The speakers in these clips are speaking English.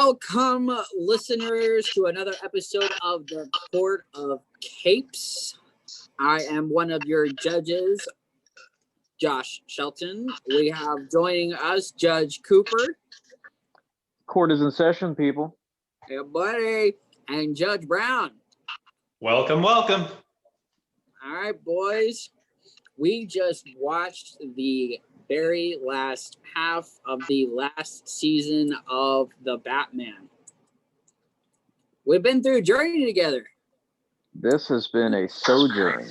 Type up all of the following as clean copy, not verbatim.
Welcome, listeners, to another episode of the Court of Capes. I am one of your judges, Josh Shelton. We have joining us Judge Cooper. Court is in session, people. Hey, buddy. And Judge Brown. Welcome, welcome. All right, boys. We just watched the very last half of the last season of The Batman. We've been through a journey together. This has been a sojourn.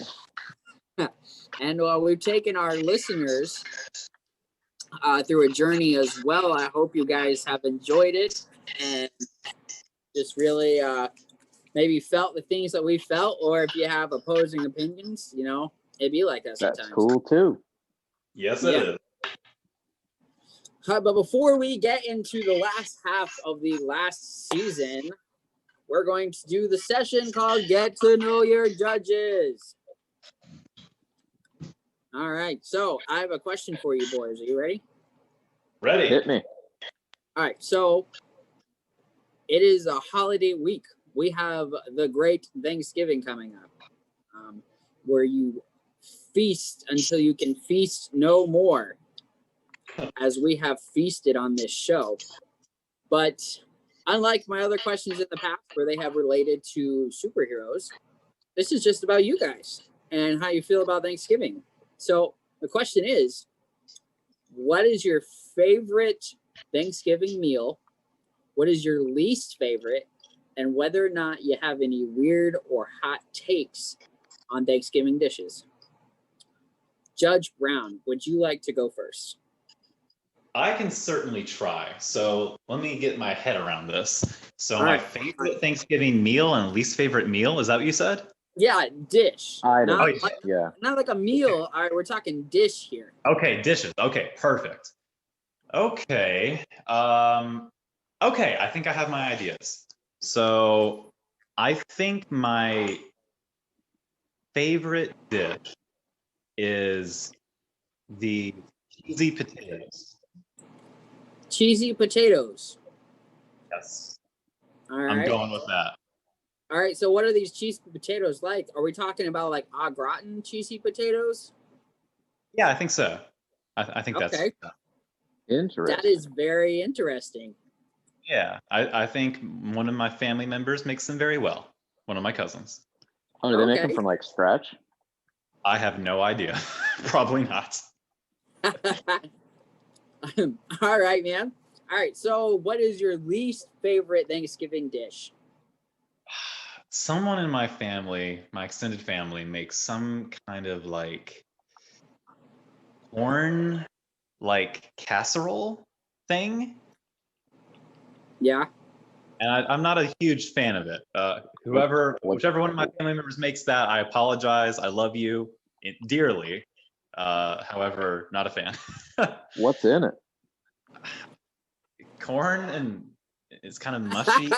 And we've taken our listeners through a journey as well. I hope you guys have enjoyed it and just really maybe felt the things that we felt, or if you have opposing opinions, you know, it'd be like that sometimes. That's cool too. Yes, it is. But before we get into the last half of the last season, we're going to do the session called Get to Know Your Judges. All right, so I have a question for you boys. Are you ready? Ready. Hit me. All right, so it is a holiday week. We have the great Thanksgiving coming up, where you feast until you can feast no more, as we have feasted on this show. But unlike my other questions in the past where they have related to superheroes, this is just about you guys and how you feel about Thanksgiving. So the question is, what is your favorite Thanksgiving meal? What is your least favorite? And whether or not you have any weird or hot takes on Thanksgiving dishes. Judge Brown, would you like to go first? I can certainly try. So let me get my head around this. So All my right. favorite Thanksgiving meal and least favorite meal, is that what you said? Yeah, dish. Item. Not, Oh, Yeah. not like a meal. All right, we're talking dish here. Okay, dishes. Okay, perfect. Okay. Okay, I think I have my ideas. So I think my favorite dish is the cheesy potatoes. Cheesy potatoes. Yes, All I'm right. going with that. All right, so what are these cheesy potatoes like? Are we talking about like au gratin cheesy potatoes? Yeah, I think so. I think that's Okay. Interesting. That is very interesting. Yeah, I think one of my family members makes them very well. One of my cousins. Oh, do they make Okay. them from like scratch? I have no idea. Probably not. All right, man. All right, so what is your least favorite Thanksgiving dish? Someone in my family, my extended family, makes some kind of like corn, like casserole thing. Yeah. And I'm not a huge fan of it. Whichever one of my family members makes that, I apologize. I love you dearly. However, not a fan. What's in it? Corn, and it's kind of mushy.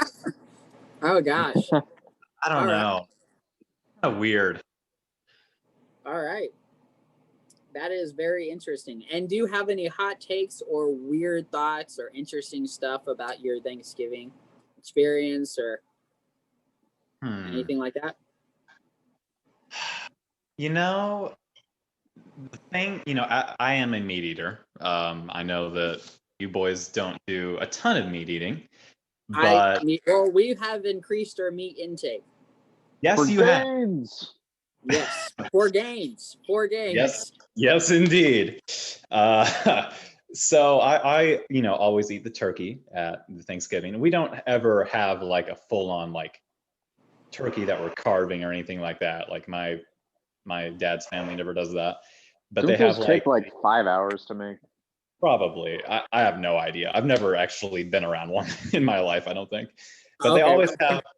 Oh gosh. I don't All right. know. Kind of weird. All right. That is very interesting. And do you have any hot takes or weird thoughts or interesting stuff about your Thanksgiving experience or anything like that? You know, the thing, I am a meat eater. I know that you boys don't do a ton of meat eating, but well, we have increased our meat intake. yes, For you have. gains. Yes, for gains. Yes, indeed. So I always eat the turkey at the Thanksgiving. We don't ever have like a full-on like turkey that we're carving or anything like that. Like my dad's family never does that. But Don't they have those take like 5 hours to make? probably. I have no idea. I've never actually been around one in my life, I don't think. But Okay.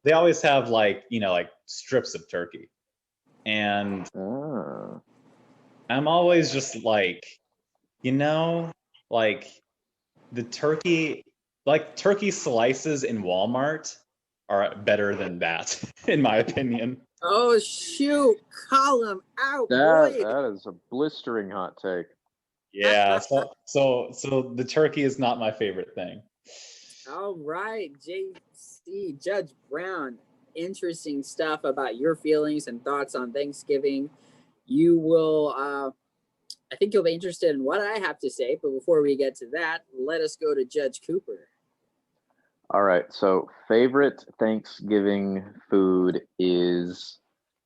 they always have like like strips of turkey. And I'm always just like, like the turkey, like turkey slices in Walmart are better than that, in my opinion. Oh shoot! Call him out, boy. That is a blistering hot take. Yeah. So the turkey is not my favorite thing. All right, JC, Judge Brown. Interesting stuff about your feelings and thoughts on Thanksgiving. You will, I think you'll be interested in what I have to say. But before we get to that, let us go to Judge Cooper. All right. So favorite Thanksgiving food is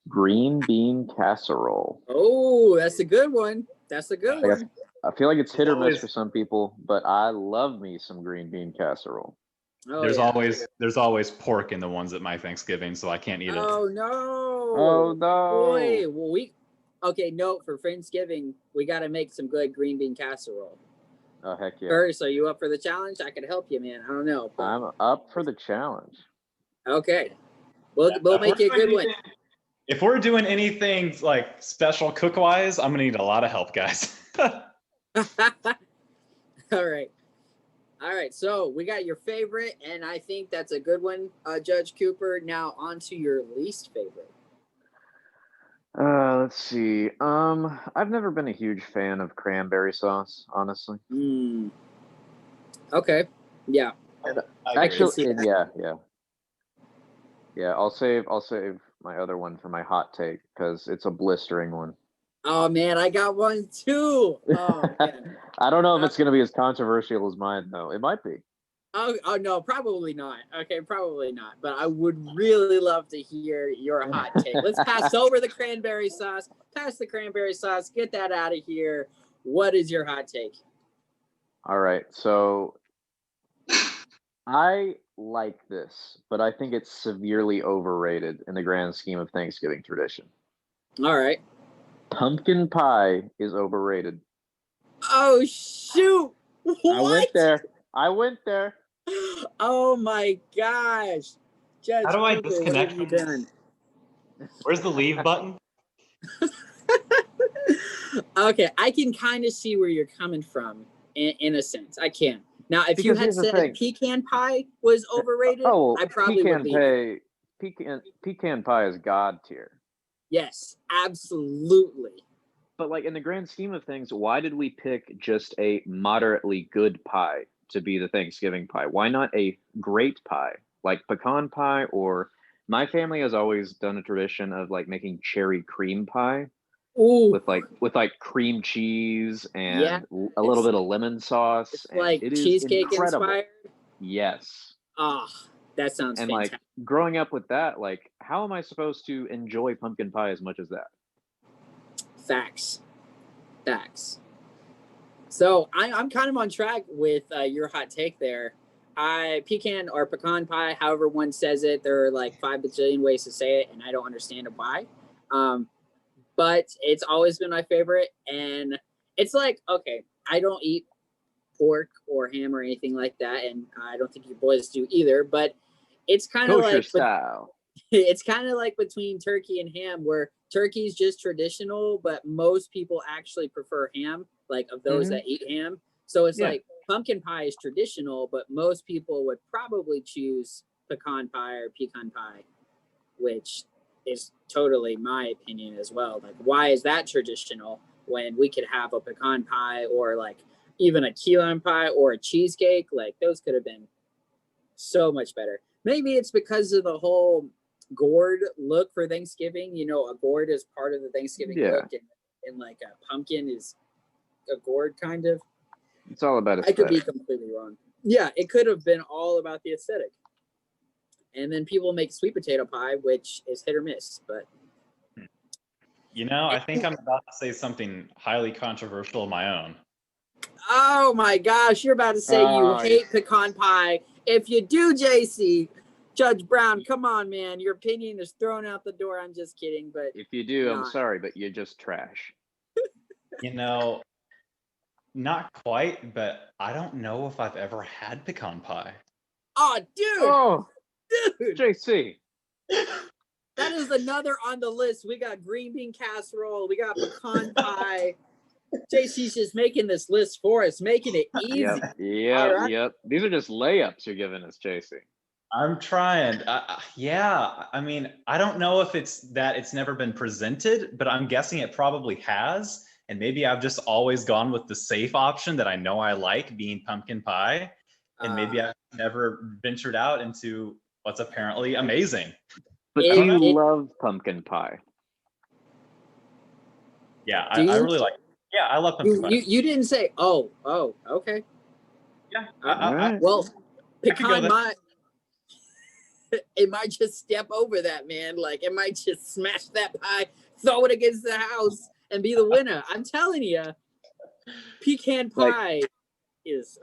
green bean casserole. Oh, that's a good one. That's a good one. I feel like it's hit or miss Always- for some people, but I love me some green bean casserole. Oh, there's yeah. always pork in the ones at my Thanksgiving, so I can't eat it. Oh no! Oh no! Boy, well okay. Note for Friendsgiving, we got to make some good green bean casserole. Oh heck yeah! First, are you up for the challenge? I could help you, man. I don't know. But... I'm up for the challenge. Okay, we'll make it a good one. If we're doing anything like special cook-wise, I'm gonna need a lot of help, guys. All right. So we got your favorite, and I think that's a good one, Judge Cooper. Now on to your least favorite. Let's see. I've never been a huge fan of cranberry sauce, honestly. Okay. Yeah. Actually, yeah. I'll save my other one for my hot take because it's a blistering one. Oh man, I got one too. Oh man. I don't know if it's gonna be as controversial as mine though. It might be. Oh no, probably not. Okay, probably not. But I would really love to hear your hot take. Let's pass over the cranberry sauce. Pass the cranberry sauce. Get that out of here. What is your hot take? All right, so I like this, but I think it's severely overrated in the grand scheme of Thanksgiving tradition. All right. Pumpkin pie is overrated. Oh shoot! What? I went there. Oh my gosh! Judge How do I Cooper, disconnect what have you from done? Where's the leave button? Okay, I can kind of see where you're coming from in a sense. I can. Now, if you Because had here's the said thing. pecan pie was overrated, Oh, I probably would be. pecan pie is god tier. Yes, absolutely. But like in the grand scheme of things, why did we pick just a moderately good pie to be the Thanksgiving pie? Why not a great pie like pecan pie? Or my family has always done a tradition of like making cherry cream pie. Ooh, with cream cheese and yeah, a little bit of lemon sauce. it's And like it is cheesecake incredible. inspired. Yes. Oh, that sounds And fantastic. like growing up with that, like how am I supposed to enjoy pumpkin pie as much as that? Facts. So I'm kind of on track with your hot take there. Pecan or pecan pie, however one says it, there are like 5 bajillion ways to say it, and I don't understand why. But it's always been my favorite, and it's like, okay, I don't eat pork or ham or anything like that, and I don't think you boys do either. But it's kind of Kosher like style. it's kind of like between turkey and ham, where turkey's just traditional, but most people actually prefer ham, like of those that eat ham. So it's like pumpkin pie is traditional, but most people would probably choose pecan pie or pecan pie, which is totally my opinion as well. Like, why is that traditional when we could have a pecan pie or like even a key lime pie or a cheesecake? Like, those could have been so much better. Maybe it's because of the whole gourd look for Thanksgiving. You know, a gourd is part of the Thanksgiving look, and like a pumpkin is a gourd kind of. It's all about aesthetic. I could be completely wrong. Yeah, it could have been all about the aesthetic. And then people make sweet potato pie, which is hit or miss. But You know, I think I'm about to say something highly controversial of my own. oh my gosh, you're about to say you hate pecan pie. If you do, JC, Judge Brown, come on, man. Your opinion is thrown out the door. I'm just kidding. But if you do, I'm sorry, but you're just trash. You know, not quite, but I don't know if I've ever had pecan pie. Oh, dude. Oh, dude. JC. That is another on the list. We got green bean casserole. We got pecan pie. JC's just making this list for us, making it easy. Yep. These are just layups you're giving us, JC. I'm trying. Yeah, I mean, I don't know if it's that it's never been presented, but I'm guessing it probably has. And maybe I've just always gone with the safe option that I know I like, being pumpkin pie. and maybe I've never ventured out into what's apparently amazing. But It- do you it- love pumpkin pie? Yeah, Do I you? really like. Yeah, I love pumpkin pie. You didn't say, oh, okay. Yeah, Alright. Well, I could go pecan there. might, it might just step over that, man. Like, it might just smash that pie, throw it against the house, and be the winner. I'm telling you, pecan Like- pie is,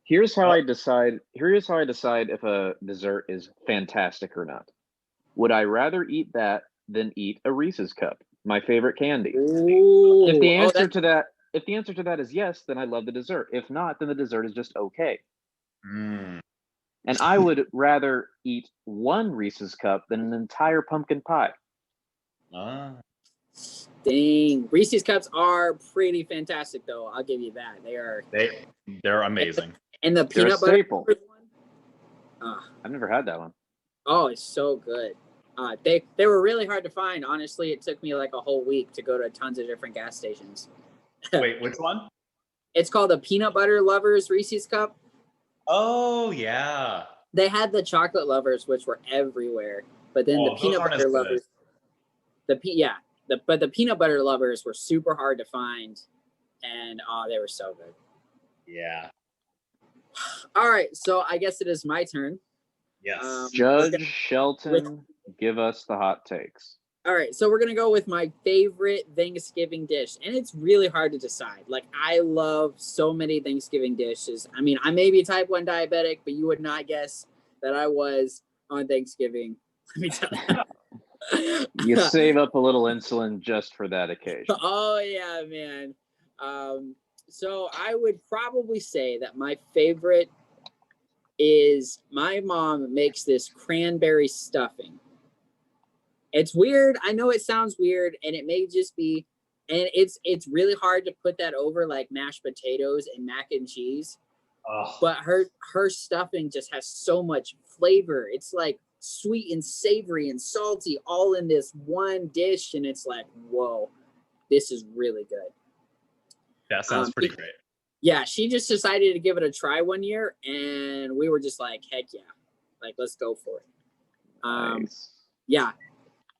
Here's how I decide. Here's how I decide if a dessert is fantastic or not. Would I rather eat that than eat a Reese's cup, my favorite candy? ooh. If the Oh, answer to that is yes, then I love the dessert. If not, then the dessert is just okay. Mm. And I would rather eat one Reese's cup than an entire pumpkin pie. Ah. Dang. Reese's cups are pretty fantastic, though. I'll give you that. They are. They're amazing. And the They're a peanut butter staple. one. I've never had that one. Oh, it's so good. They were really hard to find. Honestly, it took me like a whole week to go to tons of different gas stations. Wait, which one? It's called the Peanut Butter Lovers Reese's Cup. Oh yeah. They had the chocolate lovers, which were everywhere, but then Oh, the those peanut aren't as butter good. lovers, but the peanut butter lovers were super hard to find, and they were so good. Yeah. All right, so I guess it is my turn. Yes. We're Judge gonna- Shelton, give us the hot takes. All right, so we're gonna go with my favorite Thanksgiving dish, and it's really hard to decide. Like, I love so many Thanksgiving dishes. I mean, I may be a type 1 diabetic, but you would not guess that I was on Thanksgiving. Let me tell you. You save up a little insulin just for that occasion. Oh yeah, man. So I would probably say that my favorite is my mom makes this cranberry stuffing. It's weird. I know it sounds weird, and it may just be, and it's really hard to put that over like mashed potatoes and mac and cheese. Oh, But her stuffing just has so much flavor. It's like sweet and savory and salty all in this one dish, and it's like, whoa, this is really good. that sounds pretty great. Yeah, she just decided to give it a try one year, and we were just like, heck yeah, like let's go for it. Nice. Yeah,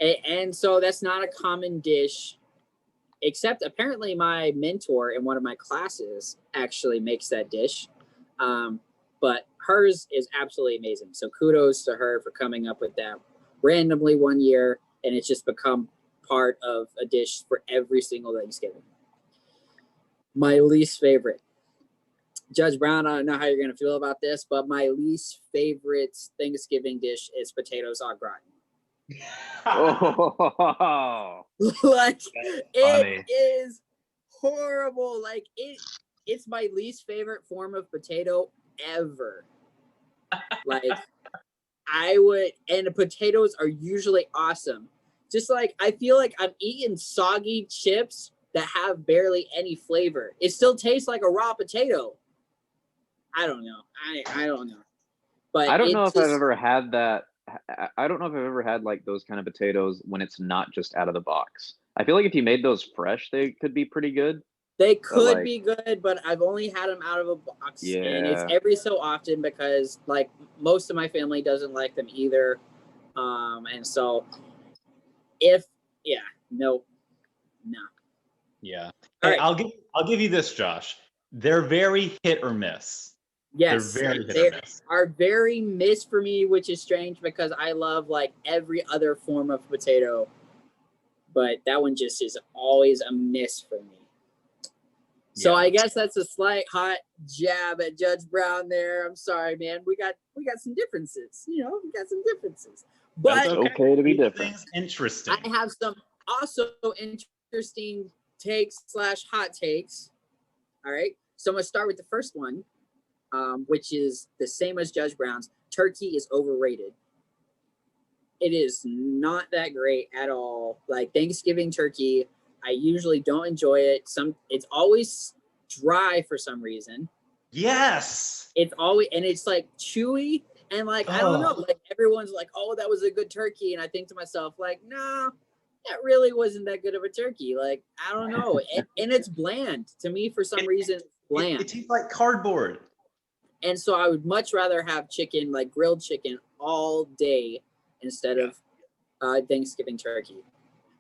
and so that's not a common dish, except apparently my mentor in one of my classes actually makes that dish. But hers is absolutely amazing. So kudos to her for coming up with that randomly one year, and it's just become part of a dish for every single Thanksgiving. My least favorite. Judge Brown, I don't know how you're going to feel about this, but my least favorite Thanksgiving dish is potatoes au gratin. Oh, Like, funny. it is horrible. Like, it's my least favorite form of potato ever. Like, and the potatoes are usually awesome. Just like, I feel like I'm eating soggy chips that have barely any flavor. It still tastes like a raw potato. I don't know. I don't know. But I don't know if just, I've ever had that. I don't know if I've ever had like those kind of potatoes when it's not just out of the box. I feel like if you made those fresh, they could be pretty good. they could like- be good, but I've only had them out of a box, and it's Yeah. every so often because like most of my family doesn't like them either, and so no. Yeah. All Hey, right. I'll give you this, Josh. They're very hit or miss. Yes, They're very hit they or miss. are very miss for me, which is strange because I love like every other form of potato, but that one just is always a miss for me. So Yeah. I guess that's a slight hot jab at Judge Brown there. I'm sorry, man. We got some differences. You know, we got some differences. But That's okay to be Keep different. things interesting. I have some also interesting takes / hot takes. All right. So I'm gonna start with the first one, which is the same as Judge Brown's. Turkey is overrated. It is not that great at all. Like Thanksgiving turkey, I usually don't enjoy it. It's always dry for some reason. Yes. It's always, and it's like chewy, and like I don't know, Oh. like everyone's like, oh, that was a good turkey, and I think to myself like, no, that really wasn't that good of a turkey. Like I don't know, and it's bland to me for some reason. It's bland. It tastes like cardboard. And so I would much rather have chicken, like grilled chicken, all day instead of Thanksgiving turkey.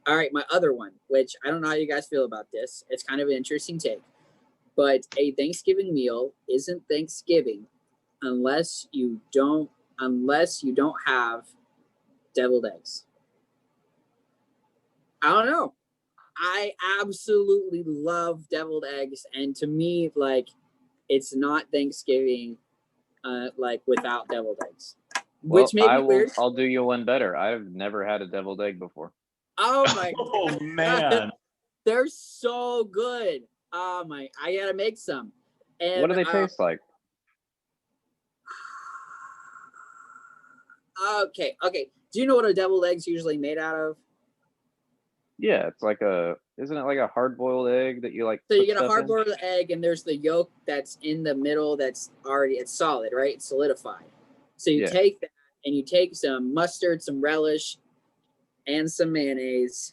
All right, my other one, which I don't know how you guys feel about this. It's kind of an interesting take. But a Thanksgiving meal isn't Thanksgiving unless you don't have deviled eggs. I don't know. I absolutely love deviled eggs, and to me, like, it's not Thanksgiving, like, without deviled eggs. Which may be weird. I'll do you one better. I've never had a deviled egg before. Oh my Oh man. They're so good. Oh my, I gotta make some. And What do they taste like? Okay. Do you know what a deviled egg's usually made out of? Yeah, it's like isn't it like a hard-boiled egg that you like? So you put get a stuff in? hard-boiled egg, and there's the yolk that's in the middle that's it's solid, right? It's solidified. So you take that, and you take some mustard, some relish, and some mayonnaise.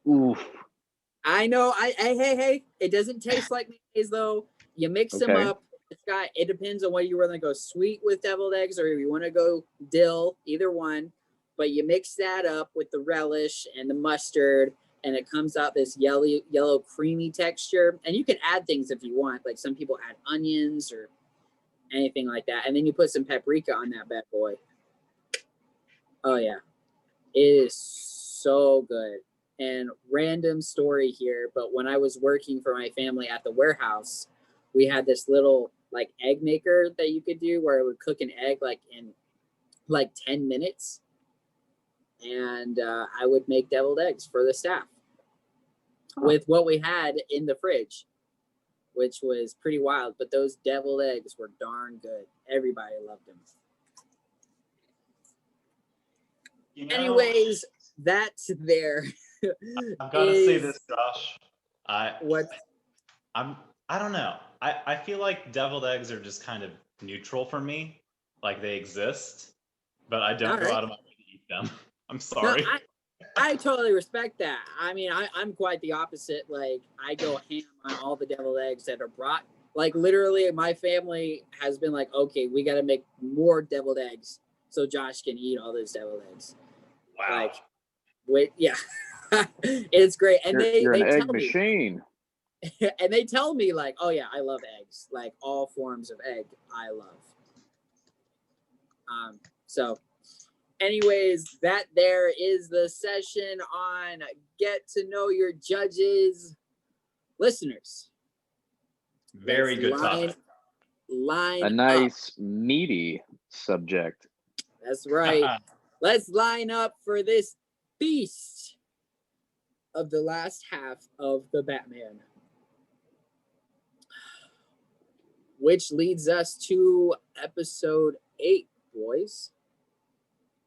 Oof. I know. Hey. It doesn't taste like mayonnaise though. You mix them up. It depends on whether you want to go sweet with deviled eggs or if you want to go dill, either one. But you mix that up with the relish and the mustard, and it comes out this yellow creamy texture. And you can add things if you want. Like some people add onions or anything like that. And then you put some paprika on that bad boy. Oh yeah. It is so good. And random story here, but when I was working for my family at the warehouse, we had this little like egg maker that you could do where it would cook an egg like in like 10 minutes. And I would make deviled eggs for the staff with what we had in the fridge, which was pretty wild. But those deviled eggs were darn good. Everybody loved them. Anyways, that's there. I've got to say this, Josh. I don't know. I feel like deviled eggs are just kind of neutral for me. Like they exist, but I don't go out of my way to eat them. I'm sorry. No, I totally respect that. I mean, I'm quite the opposite. Like I go ham on all the deviled eggs that are brought. Like literally, my family has been like, okay, we got to make more deviled eggs so Josh can eat all those deviled eggs. Wow. Like, wait, yeah. It's great. And you're they an tell egg machine. and they tell me like, oh yeah, I love eggs. Like all forms of egg, I love. So anyways, that there is the session on get to know your judges. Listeners. Very good topic. A nice meaty subject. That's right. Let's line up for this feast of the last half of the Batman. Which leads us to episode 8, boys.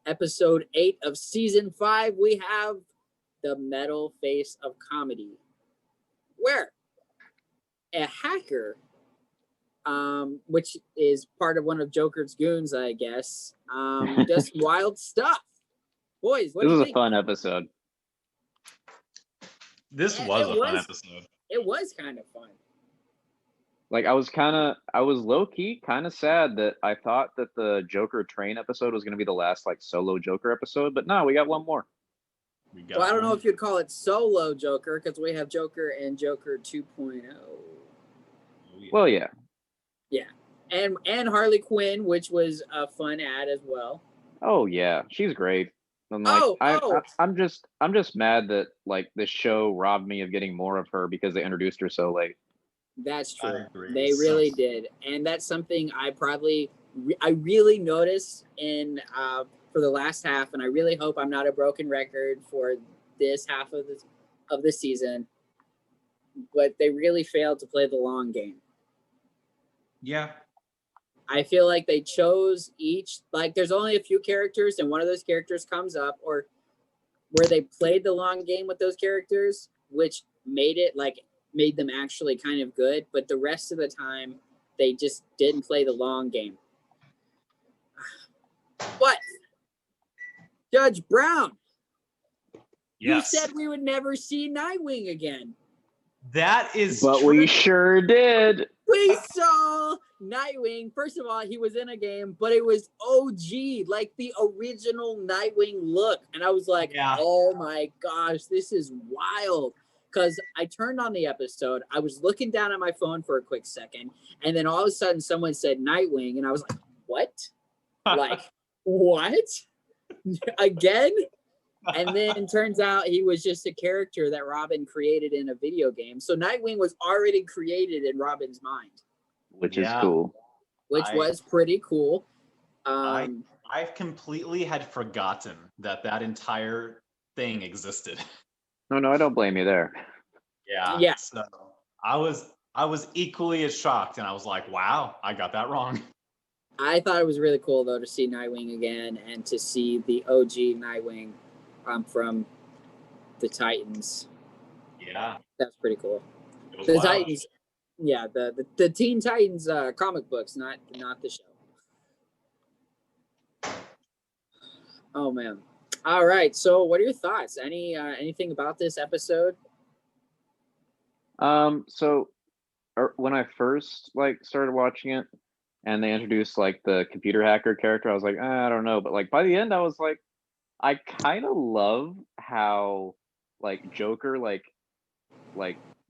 Episode 8 of season 5, we have the metal face of comedy, where a hacker, which is part of one of Joker's goons, I guess, does wild stuff. Boys, what do you think? This was a fun episode. This was a fun episode. It was kind of fun. Like I was low-key kind of sad that I thought that the Joker train episode was going to be the last like solo Joker episode, but no, we got one more. Well, I don't know if you'd call it solo Joker because we have Joker and Joker 2.0. Well, yeah. Yeah. And Harley Quinn, which was a fun ad as well. Oh yeah, she's great. I'm like, I'm just mad that like this show robbed me of getting more of her because they introduced her so late. That's true. They really did, and that's something I really noticed in for the last half, and I really hope I'm not a broken record for this half of the season. But they really failed to play the long game. Yeah. I feel like they chose there's only a few characters, and one of those characters comes up, or where they played the long game with those characters, which made them actually kind of good, but the rest of the time they just didn't play the long game. But Judge Brown, you said we would never see Nightwing again. That is But true. we sure did. We saw Nightwing. First of all, he was in a game, but it was OG, like the original Nightwing look. And I was like, Yeah. oh my gosh, this is wild. Because I turned on the episode. I was looking down at my phone for a quick second. And then all of a sudden, someone said Nightwing. And I was like, what? Like, what? Again? And then turns out he was just a character that Robin created in a video game. So Nightwing was already created in Robin's mind, Which is Yeah. cool. which was pretty cool. I've completely had forgotten that entire thing existed. No, I don't blame you there. Yeah. So I was equally as shocked, and I was like, wow, I got that wrong. I thought it was really cool though to see Nightwing again and to see the OG Nightwing from the Titans. Yeah. That's pretty cool. It was The wild. Titans, yeah, the Teen Titans comic books, not the show. Oh man. All right. So, what are your thoughts? Anything about this episode? So when I first started watching it and they introduced the computer hacker character, I was like, I don't know. But by the end, I was like, I kind of love how Joker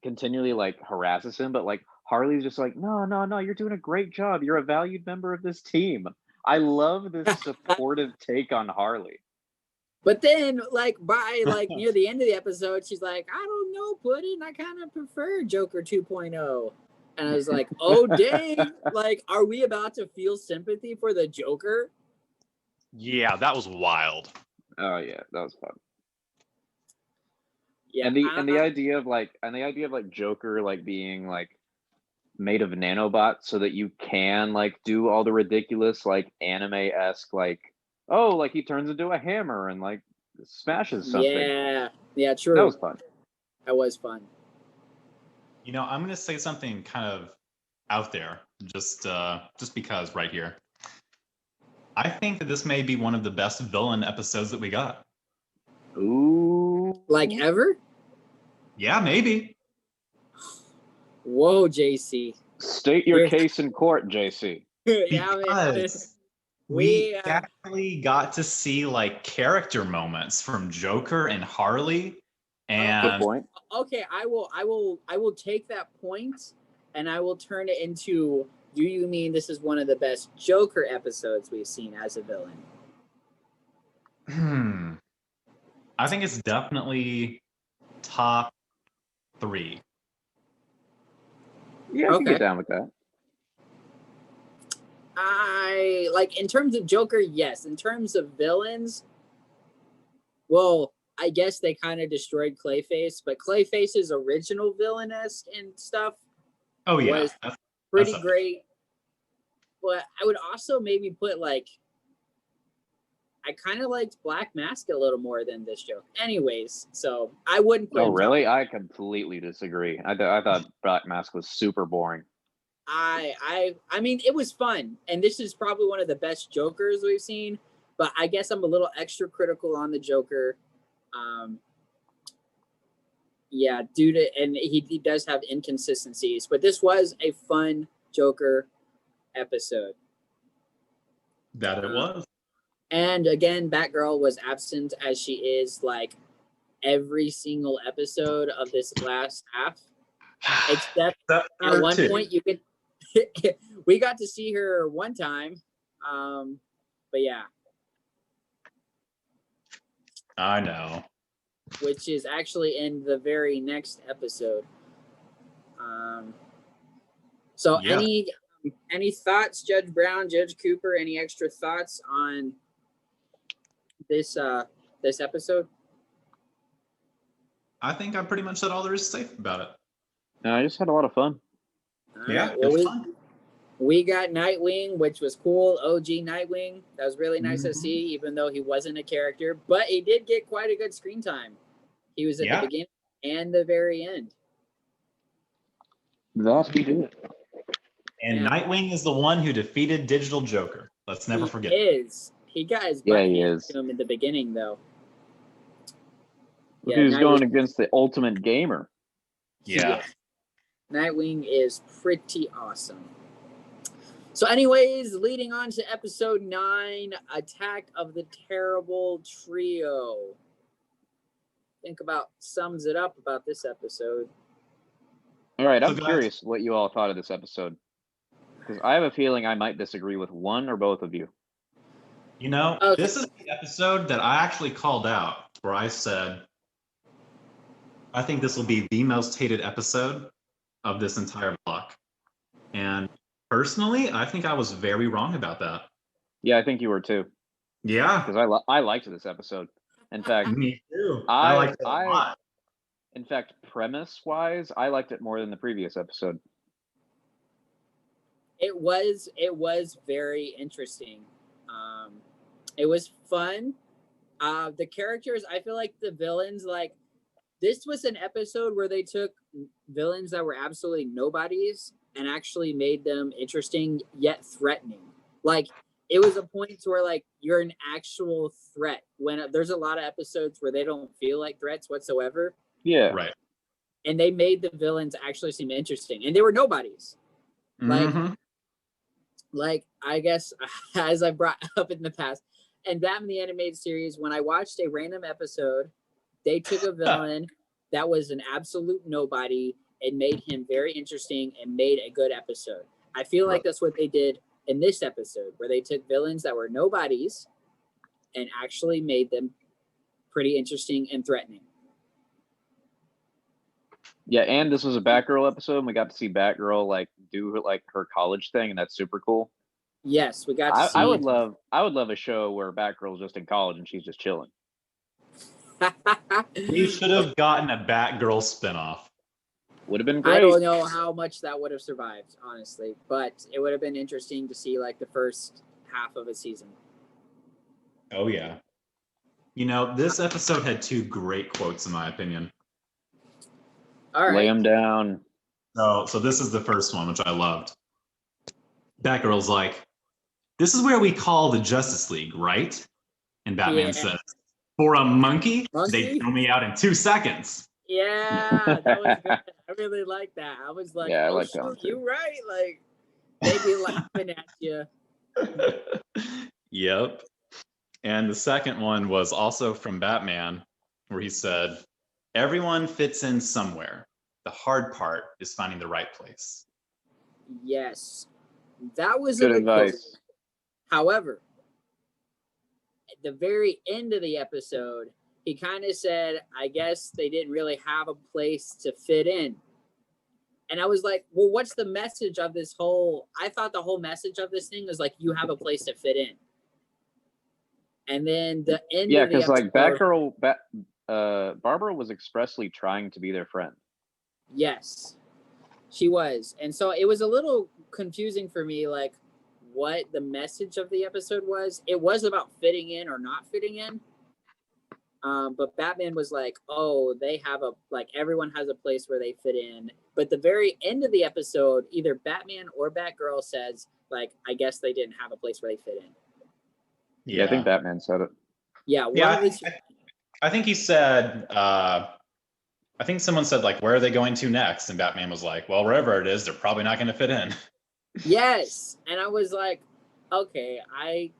continually harasses him, but Harley's just like, no, you're doing a great job. You're a valued member of this team. I love this supportive take on Harley. But then, by near the end of the episode, she's like, I don't know, Puddin'. I kind of prefer Joker 2.0. And I was like, oh, dang. Are we about to feel sympathy for the Joker? Yeah, that was wild. Oh yeah, that was fun. Yeah. And the idea of Joker being made of nanobots so that you can do all the ridiculous anime-esque he turns into a hammer and smashes something. Yeah, true. That was fun. That was fun. I'm gonna say something kind of out there, just because right here. I think that this may be one of the best villain episodes that we got. Ooh. Ever? Yeah, maybe. Whoa, JC. State your case in court, JC. Yeah, man. Because We we actually got to see character moments from Joker and Harley, Good and point. Okay, I will take that point and I will turn it into, do you mean this is one of the best Joker episodes we've seen as a villain? I think it's definitely top 3. Yeah, I can Okay. get down with that. In terms of Joker, yes. In terms of villains, well, I guess they kind of destroyed Clayface, but Clayface's original villainess and stuff Oh yeah, was that's pretty a- great. But I would also maybe put I kind of liked Black Mask a little more than this Joker. Anyways, so I wouldn't put Oh him top. really? I completely disagree. I thought Black Mask was super boring. I mean, it was fun, and this is probably one of the best Jokers we've seen. But I guess I'm a little extra critical on the Joker. Yeah, and he does have inconsistencies, but this was a fun Joker episode. that it was. And again, Batgirl was absent as she is every single episode of this last half, except That at one too. point you could we got to see her one time. But yeah, I know. which is actually in the very next episode. So Yeah. any thoughts, Judge Brown, Judge Cooper, any extra thoughts on this episode? I think I pretty much said all there is to say about it. No, I just had a lot of fun. All Yeah, right, it was fun. we got Nightwing, which was cool. OG Nightwing. That was really nice to Mhm. see, even though he wasn't a character. But he did get quite a good screen time. He was at Yeah. the beginning and the very end. That he did. And Yeah. Nightwing is the one who defeated Digital Joker. Let's never forget. He got his Yeah, butt he handed is. to him in the beginning, though. Look Yeah, who's Nightwing- going against the ultimate gamer. Yeah. Nightwing is pretty awesome. So anyways, leading on to episode 9, Attack of the Terrible Trio. Sums it up about this episode. All right, I'm So guys- curious what you all thought of this episode. Because I have a feeling I might disagree with one or both of you. You know, Okay. this is the episode that I actually called out where I said, I think this will be the most hated episode of this entire block. And personally, I think I was very wrong about that. Yeah, I think you were too. Yeah, Because I liked this episode. In fact, me too. I- I liked it a I- lot. in fact, premise-wise, I liked it more than the previous episode. It was very interesting. It was fun. The characters, I feel like the villains, like this was an episode where they took villains that were absolutely nobodies and actually made them interesting yet threatening. Like it was a point where like you're an actual threat when there's a lot of episodes where they don't feel like threats whatsoever. Yeah. Right. And they made the villains actually seem interesting, and they were nobodies. Like, Mhm. like I guess as I brought up in the past, and Batman the Animated Series, when I watched a random episode, they took a villain that was an absolute nobody and made him very interesting and made a good episode. I feel like Right. that's what they did in this episode, where they took villains that were nobodies and actually made them pretty interesting and threatening. Yeah, and this was a Batgirl episode, and we got to see Batgirl like do like her college thing, and that's super cool. Yes, we got to see. I would love a show where Batgirl's just in college and she's just chilling. We should have gotten a Batgirl spinoff. Would have been I great. don't know how much that would have survived, honestly, but it would have been interesting to see like the first half of a season. Oh yeah. You know, this episode had 2 great quotes in my opinion. All Lay right. them down. So this is the first one, which I loved. Batgirl's like, "This is where we call the Justice League, right?" And Batman Yeah. says, "For a monkey, Monkey? they throw me out in 2 seconds." Yeah, that was good. I really like that. I was like, Yeah, I oh, like that one shoot, too. you right. Like, they be laughing at you. Yep. And the second one was also from Batman, where he said, "Everyone fits in somewhere. The hard part is finding the right place." Yes, that was Good a good quote. advice. However, at the very end of the episode, he kind of said, I guess they didn't really have a place to fit in. And I was like, well, what's the message of this whole? I thought the whole message of this thing was like, you have a place to fit in. And then the end Yeah, of the because like episode, Barbara was expressly trying to be their friend. yes, she was. And so it was a little confusing for me, like what the message of the episode was. It was about fitting in or not fitting in. But Batman was like, oh, they have everyone has a place where they fit in. But the very end of the episode, either Batman or Batgirl says, like, I guess they didn't have a place where they fit in. Yeah, I think Batman said it. Yeah. Yeah, One of the I think he said, I think someone said, like, "Where are they going to next?" And Batman was like, "Well, wherever it is, they're probably not going to fit in." yes. And I was like, okay, I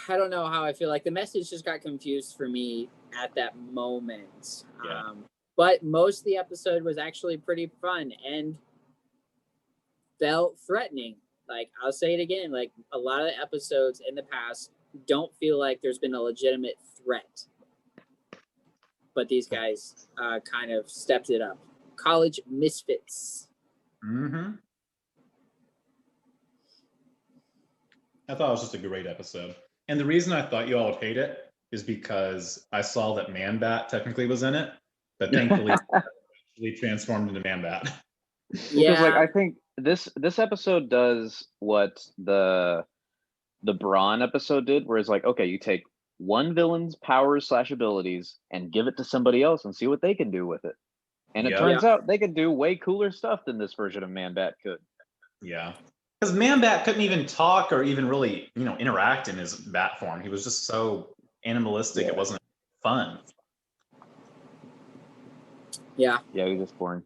don't know how I feel. Like the message just got confused for me at that moment. Yeah. But most of the episode was actually pretty fun and felt threatening. Like I'll say it again, like a lot of the episodes in the past don't feel like there's been a legitimate threat. But these guys kind of stepped it up. College misfits. Mm-hmm. I thought it was just a great episode. And the reason I thought you all would hate it is because I saw that Man-Bat technically was in it, but thankfully he transformed into Man-Bat. Because like I think this episode does what the Brawn episode did, where it's like, okay, you take one villain's powers / abilities and give it to somebody else and see what they can do with it. And it Yeah. turns out they can do way cooler stuff than this version of Man-Bat could. Yeah. Because Man-Bat couldn't even talk or even really, interact in his bat form. He was just so animalistic. Yeah. It wasn't fun. Yeah. Yeah, he was just boring.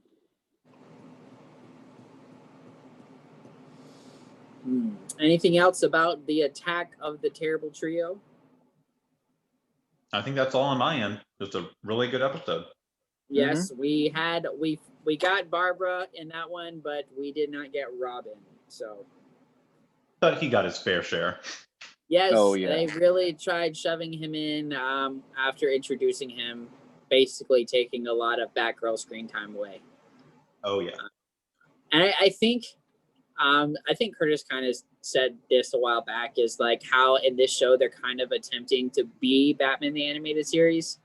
Anything else about the attack of the Terrible Trio? I think that's all on my end. Just a really good episode. Yes, we got Barbara in that one, but we did not get Robin. So But he got his fair share. yes, Oh, yeah. they really tried shoving him in after introducing him, basically taking a lot of Batgirl screen time away. Oh yeah. And I think Curtis kind of said this a while back, is like how in this show they're kind of attempting to be Batman the Animated Series.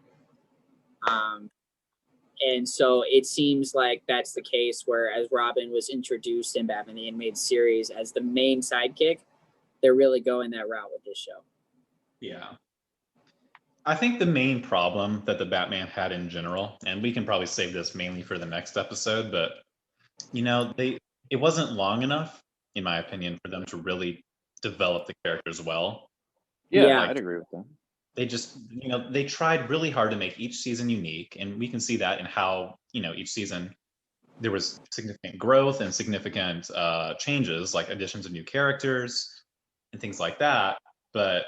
And so it seems like that's the case, whereas Robin was introduced in Batman the Animated Series as the main sidekick, they're really going that route with this show. Yeah. I think the main problem that the Batman had in general, and we can probably save this mainly for the next episode, but it wasn't long enough, in my opinion, for them to really develop the characters well. Yeah, Yeah. I'd agree with that. They just, they tried really hard to make each season unique, and we can see that in how, each season there was significant growth and significant changes, like additions of new characters and things like that. But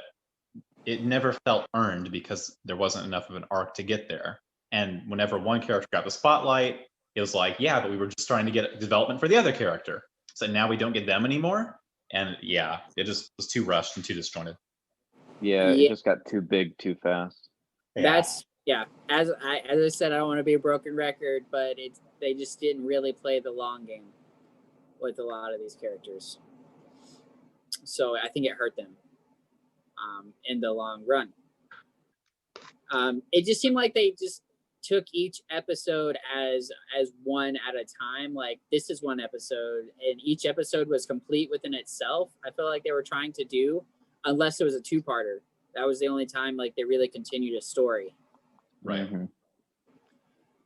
it never felt earned because there wasn't enough of an arc to get there. And whenever one character got the spotlight, it was like, yeah, but we were just trying to get development for the other character. So now we don't get them anymore. And yeah, it just was too rushed and too disjointed. Yeah, it just got too big too fast. As I said, I don't want to be a broken record, but they just didn't really play the long game with a lot of these characters. So I think it hurt them in the long run. It just seemed like they just took each episode as one at a time. Like, this is one episode, and each episode was complete within itself. I feel like they were trying to do, unless it was a two-parter. That was the only time like they really continued a story. Right. Mm-hmm.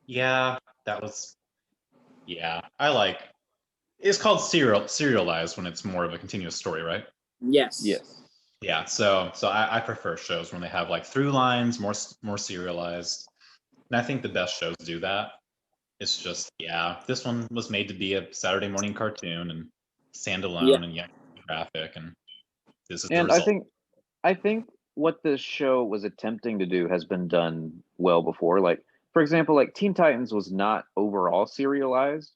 Yeah, that was. Yeah, it's called serialized when it's more of a continuous story, right? Yes. Yeah, so I prefer shows when they have like through lines, more serialized, and I think the best shows do that. It's just, this one was made to be a Saturday morning cartoon and standalone and graphic, and this is the And result. I think what this show was attempting to do has been done well before. Like, for example, like Teen Titans was not overall serialized.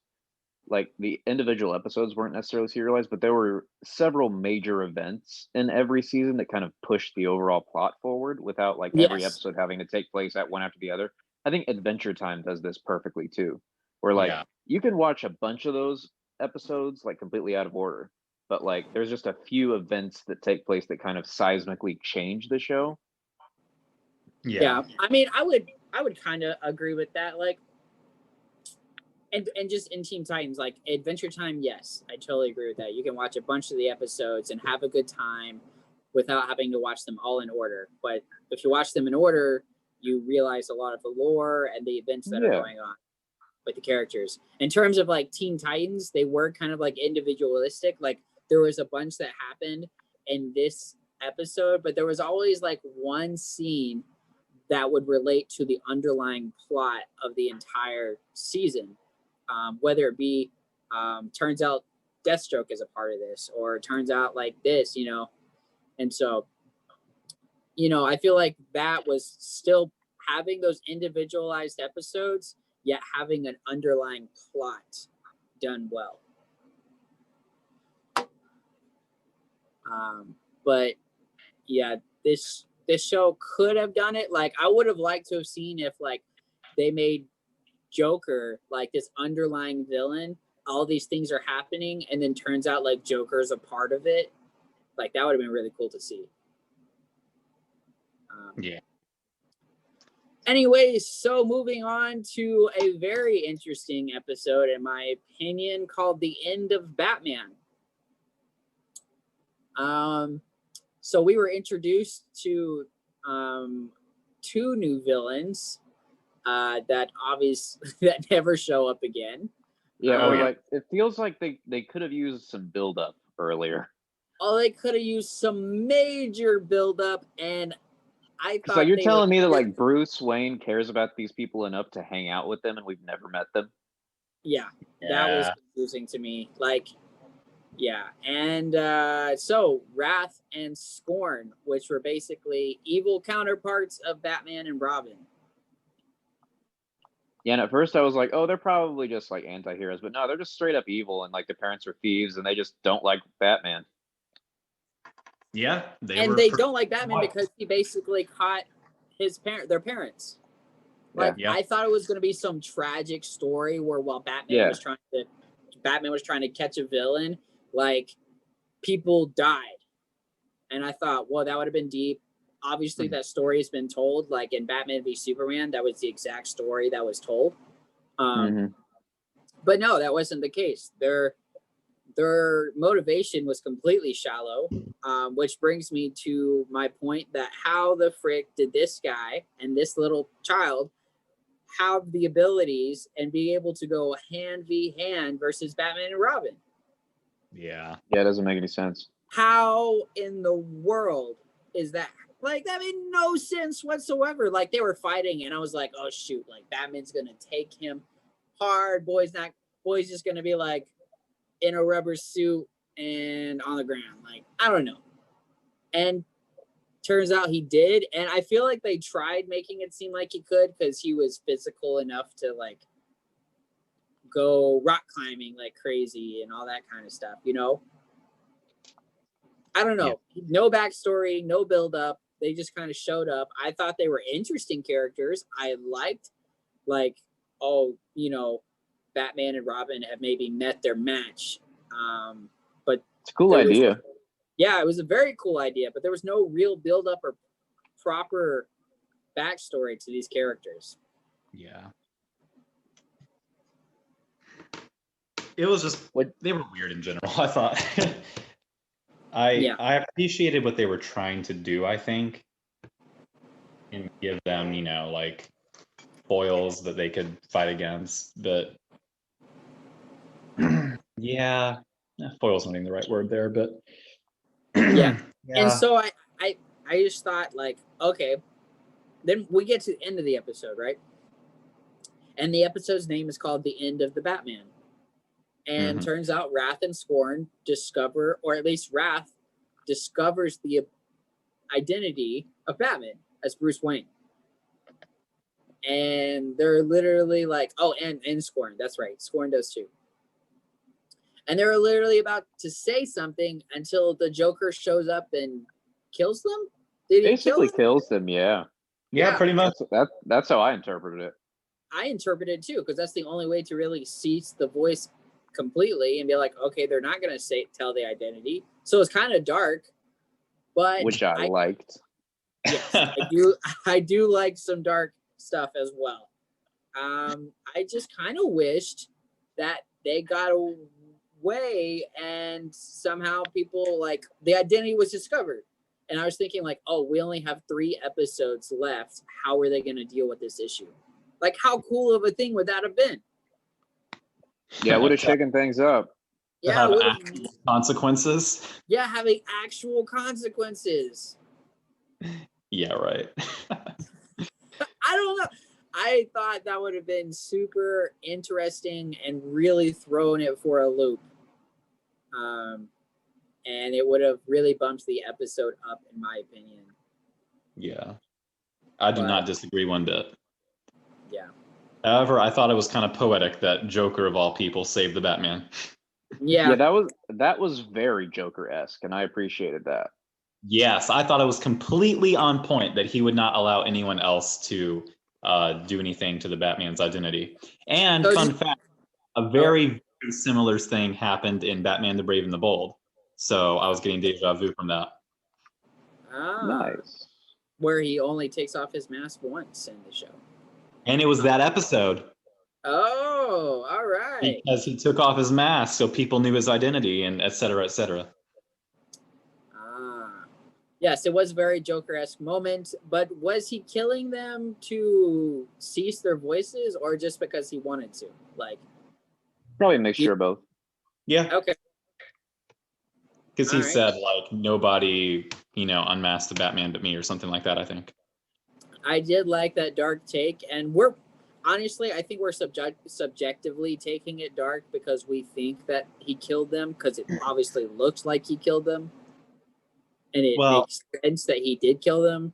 Like, the individual episodes weren't necessarily serialized, but there were several major events in every season that kind of pushed the overall plot forward without like every episode having to take place at one after the other. I think Adventure Time does this perfectly too, where like you can watch a bunch of those episodes like completely out of order, but like there's just a few events that take place that kind of seismically change the show. Yeah. I mean, I would kind of agree with that. Like, and just in Teen Titans, like Adventure Time, yes, I totally agree with that. You can watch a bunch of the episodes and have a good time without having to watch them all in order. But if you watch them in order, you realize a lot of the lore and the events that are going on with the characters. In terms of like Teen Titans, they were kind of like individualistic. Like, there was a bunch that happened in this episode, but there was always like one scene that would relate to the underlying plot of the entire season. Whether it be, turns out Deathstroke is a part of this, or it turns out like this, And so, I feel like that was still having those individualized episodes, yet having an underlying plot done well. But yeah, this show could have done it. Like, I would have liked to have seen if like they made Joker like this underlying villain, all these things are happening, and then turns out like Joker's a part of it. Like, that would have been really cool to see. Anyways, so moving on to a very interesting episode, in my opinion, called The End of Batman. So we were introduced to two new villains that never show up again. Like it feels like they could have used some build up earlier. Oh, they could have used some major build up, and I So thought you're they telling were, me that like Bruce Wayne cares about these people enough to hang out with them, and we've never met them? yeah, that was Yeah. confusing to me. Like, yeah, and so Wrath and Scorn, which were basically evil counterparts of Batman and Robin. Yeah, and at first I was like, oh, they're probably just like anti-heroes, but no, they're just straight up evil, and like their parents are thieves, and they just don't like Batman. Yeah, And they don't like Batman because he basically caught their parents. Like, Yeah. I thought it was going to be some tragic story where while Yeah. Batman was trying to catch a villain, like people died. And I thought, well, that would have been deep. Obviously, that story has been told. Like in Batman v Superman, that was the exact story that was told. But no, that wasn't the case. Their motivation was completely shallow, which brings me to my point that how the frick did this guy and this little child have the abilities and be able to go hand v hand versus Batman and Robin? Yeah. Yeah, it doesn't make any sense. How in the world is that? Like, that made no sense whatsoever. Like, they were fighting, and I was like, oh shoot, like Batman's gonna take him hard. Boy's just gonna be like in a rubber suit and on the ground. Like, I don't know. And turns out he did. And I feel like they tried making it seem like he could because he was physical enough to like go rock climbing like crazy and all that kind of stuff, you know? I don't know. Yeah. No backstory, no build up. They just kind of showed up. I thought they were interesting characters. I liked, like, oh, you know, Batman and Robin have maybe met their match. But it's a cool idea. Yeah, it was a very cool idea, but there was no real build up or proper backstory to these characters. Yeah. It was just they were weird in general, I thought. I appreciated what they were trying to do, I think, and give them, you know, like foils that they could fight against. But yeah, foils not even the right word there, but yeah. And so I just thought, like, okay, then we get to the end of the episode, right? And the episode's name is called The End of the Batman. And turns out Wrath and Scorn discover, or at least Wrath discovers the identity of Batman as Bruce Wayne. And they're literally like, oh, and Scorn, that's right. Scorn does too. And they're literally about to say something until the Joker shows up and kills them. Did he basically kills them? Yeah. Yeah, pretty much. That's how I interpreted it. I interpreted it too, because that's the only way to really cease the voice completely and be like, okay, they're not going to tell the identity. So it's kind of dark, but which I liked. Yes, I do like some dark stuff as well. I just kind of wished that they got away and somehow people, like, the identity was discovered. And I was thinking, like, oh, we only have 3 episodes left. How are they going to deal with this issue? Like, how cool of a thing would that have been? Yeah, would have shaken things up. Yeah, have actual consequences. Yeah, having actual consequences. Yeah, right. I don't know. I thought that would have been super interesting and really thrown it for a loop. And it would have really bumped the episode up, in my opinion. Yeah. I do not disagree one bit. Yeah. However, I thought it was kind of poetic that Joker of all people saved the Batman. Yeah. That was very Joker-esque, and I appreciated that. Yes, I thought it was completely on point that he would not allow anyone else to do anything to the Batman's identity. And fun fact, a very similar thing happened in Batman the Brave and the Bold. So I was getting deja vu from that. Nice. Where he only takes off his mask once in the show. And it was that episode. Oh, all right. Because he took off his mask so people knew his identity and et cetera, et cetera. Yes, it was a very Joker-esque moment, but was he killing them to cease their voices or just because he wanted to? Like, probably a mixture of both. Yeah. Okay. Because he said, like, nobody, unmasked the Batman but me or something like that, I think. I did like that dark take, and we're honestly, I think we're subjectively taking it dark because we think that he killed them because it obviously looks like he killed them, and it makes sense that he did kill them.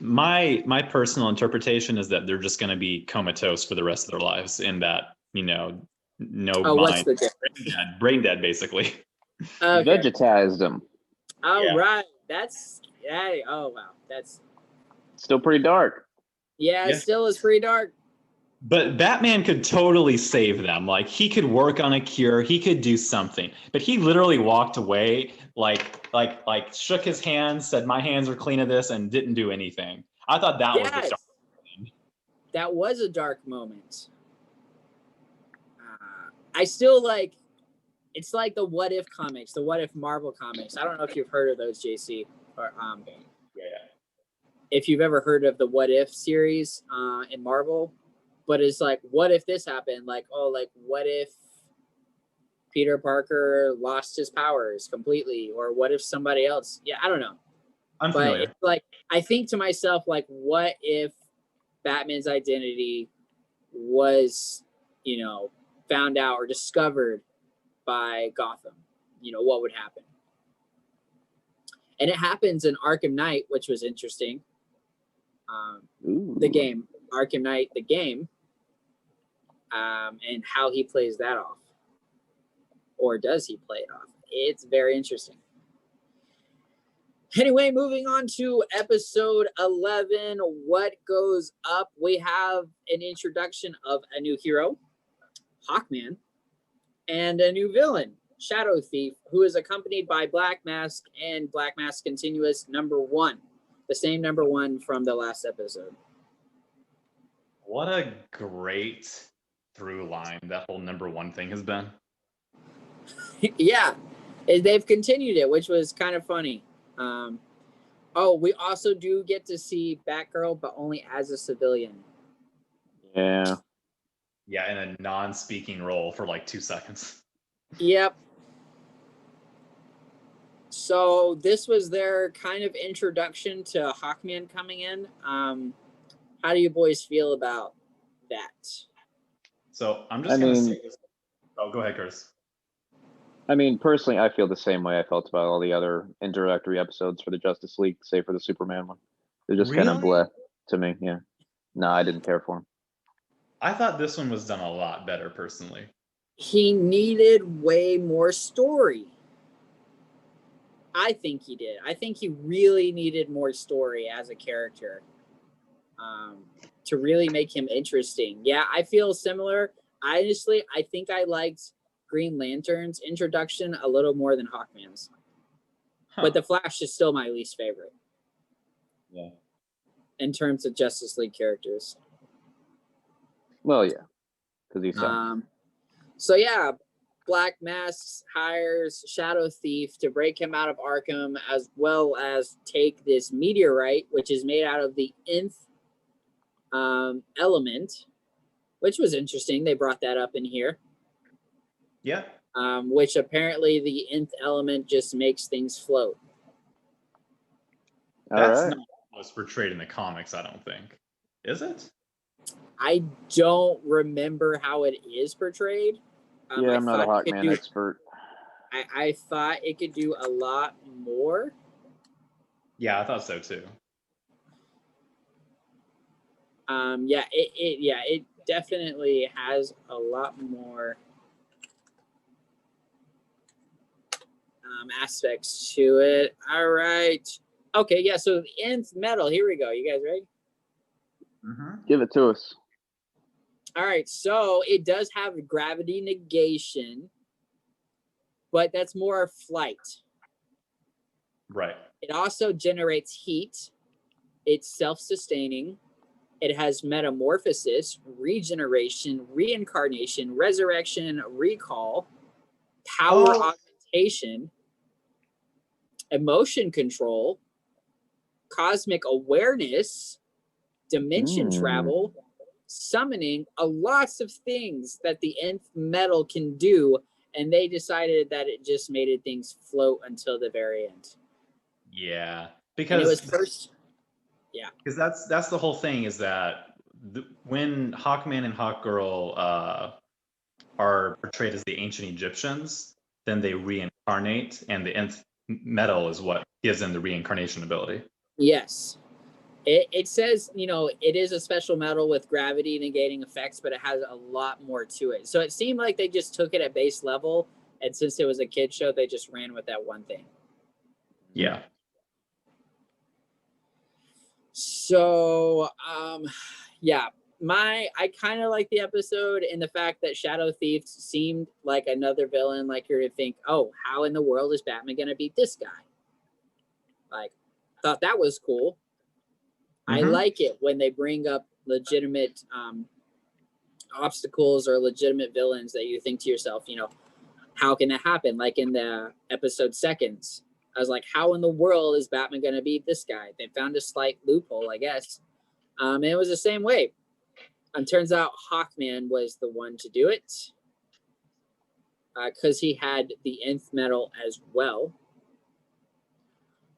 My personal interpretation is that they're just going to be comatose for the rest of their lives, in that, you know, no mind, what's the difference? brain dead, basically. Okay. Vegetized them. All right, that's oh wow, that's Still pretty dark. yeah, it still is pretty dark. But Batman could totally save them. Like, he could work on a cure. He could do something. But he literally walked away, like shook his hands, said, "My hands are clean of this," and didn't do anything. I thought that was the dark thing. That was a dark moment. I still like. It's like the What If comics, the What If Marvel comics. I don't know if you've heard of those, JC, or Yeah. if you've ever heard of the What If series in Marvel. But it's like, what if this happened? Like, oh, like, what if Peter Parker lost his powers completely? Or what if somebody else? Yeah, I don't know. I'm familiar. But it's like, I think to myself, like, what if Batman's identity was, you know, found out or discovered by Gotham? You know, what would happen? And it happens in Arkham Knight, which was interesting. The game, Arkham Knight, the game, and how he plays that off. Or does he play it off? It's very interesting. Anyway, moving on to episode 11, What Goes Up? We have an introduction of a new hero, Hawkman, and a new villain, Shadow Thief, who is accompanied by Black Mask and Black Mask Continuous #1, the same #1 from the last episode. What a great through line that whole #1 thing has been. Yeah, they've continued it, which was kind of funny. We also do get to see Batgirl, but only as a civilian. Yeah. Yeah, in a non-speaking role for like 2 seconds. Yep. So this was their kind of introduction to Hawkman coming in. How do you boys feel about that? So I'm just going to say this. Oh, go ahead, Curtis. I mean, personally, I feel the same way I felt about all the other introductory episodes for the Justice League, save for the Superman one. They're just kind of bleh to me. Yeah. No, I didn't care for him. I thought this one was done a lot better, personally. He needed way more story. I think he did. I think he really needed more story as a character to really make him interesting. Yeah, I feel similar. Honestly, I think I liked Green Lantern's introduction a little more than Hawkman's. But the Flash is still my least favorite. Yeah. In terms of Justice League characters. Well, yeah, because he's so yeah, Black Mask hires Shadow Thief to break him out of Arkham, as well as take this meteorite, which is made out of the nth element, which was interesting. They brought that up in here. Yeah. Which apparently the nth element just makes things float. That's not what's portrayed in the comics, I don't think. Is it? I don't remember how it is portrayed. Yeah, I'm not a Hawkman expert. I thought it could do a lot more. Yeah, I thought so too. It definitely has a lot more aspects to it. All right. Okay, yeah, so the nth metal. Here we go. You guys ready? Mm-hmm. Give it to us. All right, so it does have gravity negation, but that's more flight. Right. It also generates heat. It's self-sustaining. It has metamorphosis, regeneration, reincarnation, resurrection, recall, power augmentation, emotion control, cosmic awareness, dimension travel, summoning, lots of things that the nth metal can do, and they decided that it just made things float until the very end. Yeah, because it was first. Yeah. Because that's the whole thing, is that when Hawkman and Hawkgirl are portrayed as the ancient Egyptians, then they reincarnate, and the nth metal is what gives them the reincarnation ability. Yes. It says, it is a special metal with gravity negating effects, but it has a lot more to it. So it seemed like they just took it at base level, and since it was a kid show, they just ran with that one thing. Yeah. So, yeah, I kind of like the episode, and the fact that Shadow Thief seemed like another villain. Like, you're to think, oh, how in the world is Batman gonna beat this guy? Like, thought that was cool. I like it when they bring up legitimate obstacles or legitimate villains that you think to yourself, how can that happen? Like in the episode Seconds, I was like, how in the world is Batman going to beat this guy? They found a slight loophole, I guess. And it was the same way. And turns out Hawkman was the one to do it because he had the nth metal as well.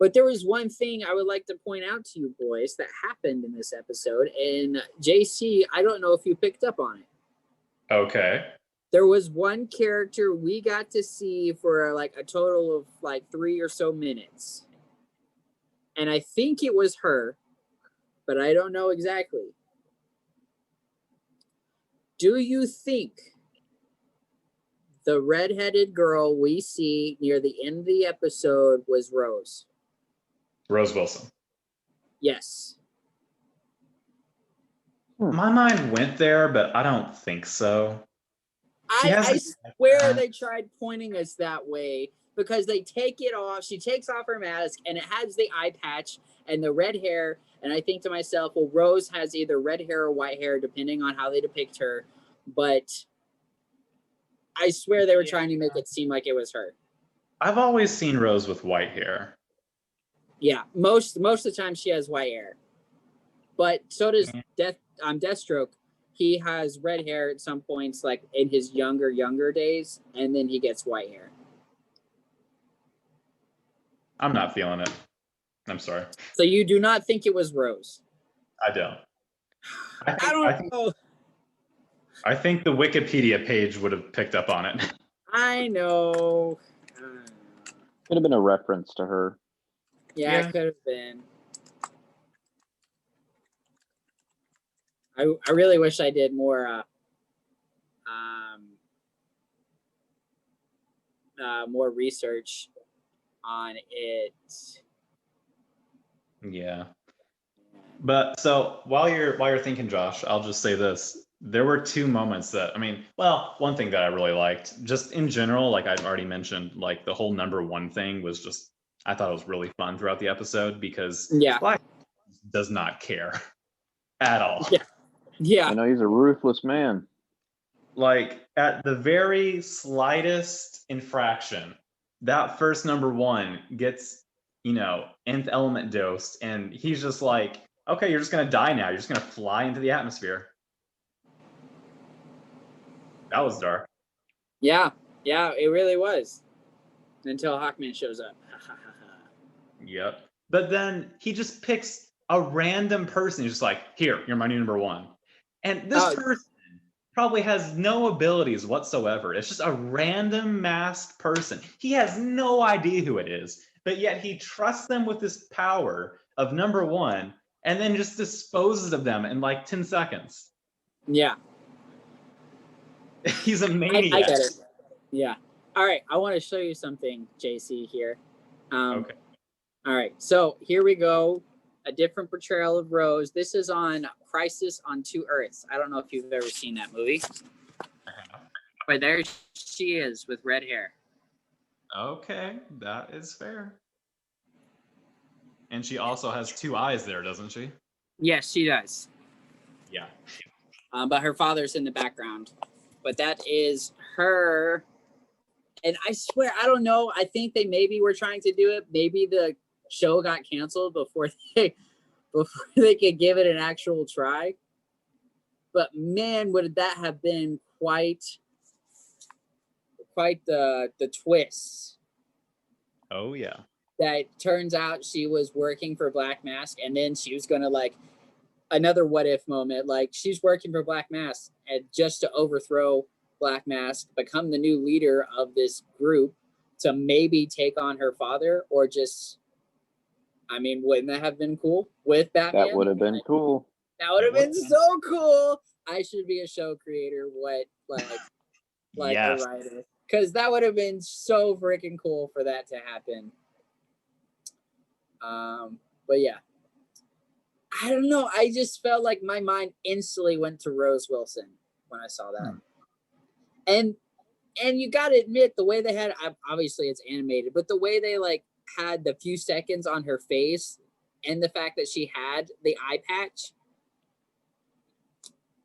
But there was one thing I would like to point out to you boys that happened in this episode. And JC, I don't know if you picked up on it. Okay. There was one character we got to see for like a total of like 3 or so minutes. And I think it was her, but I don't know exactly. Do you think the redheaded girl we see near the end of the episode was Rose? Rose Wilson. Yes. My mind went there, but I don't think so. I swear they tried pointing us that way because they take it off. She takes off her mask and it has the eye patch and the red hair. And I think to myself, well, Rose has either red hair or white hair, depending on how they depict her. But I swear they were trying to make it seem like it was her. I've always seen Rose with white hair. Yeah, most of the time she has white hair, but so does Deathstroke. He has red hair at some points, like in his younger days, and then he gets white hair. I'm not feeling it. I'm sorry. So you do not think it was Rose? I don't. I don't know. I think the Wikipedia page would have picked up on it. I know. Could have been a reference to her. Yeah, it could have been. I really wish I did more more research on it. Yeah. But so while you're thinking, Josh, I'll just say this. There were two moments that, one thing that I really liked, just in general, like I've already mentioned, like the whole number one thing was just, I thought it was really fun throughout the episode because Black does not care at all. Yeah. I know he's a ruthless man. Like at the very slightest infraction, that first number one gets, nth element dosed, and he's just like, okay, you're just gonna die now. You're just gonna fly into the atmosphere. That was dark. Yeah, it really was. Until Hawkman shows up. Yep. But then he just picks a random person. He's just like, here, you're my new number one. And this person probably has no abilities whatsoever. It's just a random masked person. He has no idea who it is, but yet he trusts them with this power of number one and then just disposes of them in like 10 seconds. Yeah. He's a maniac. I get it. Yeah. All right. I want to show you something, JC, here. Okay. All right. So here we go. A different portrayal of Rose. This is on Crisis on Two Earths. I don't know if you've ever seen that movie. But there she is with red hair. Okay. That is fair. And she also has two eyes there, doesn't she? Yes, she does. Yeah. But her father's in the background. But that is her. And I swear, I don't know. I think they maybe were trying to do it. Maybe the show got canceled before they could give it an actual try. But man, would that have been quite the twist. Oh yeah. that turns out she was working for Black Mask, and then she was gonna like another what if moment, like she's working for Black Mask and just to overthrow Black Mask, become the new leader of this group to maybe take on her father, or just, I mean, wouldn't that have been cool with Batman? That would have been cool. That would have been so cool. I should be a show creator, like Yes. a writer, because that would have been so freaking cool for that to happen. But yeah, I don't know. I just felt like my mind instantly went to Rose Wilson when I saw that. And you got to admit, the way they had, obviously it's animated, but the way they like had the few seconds on her face and the fact that she had the eye patch,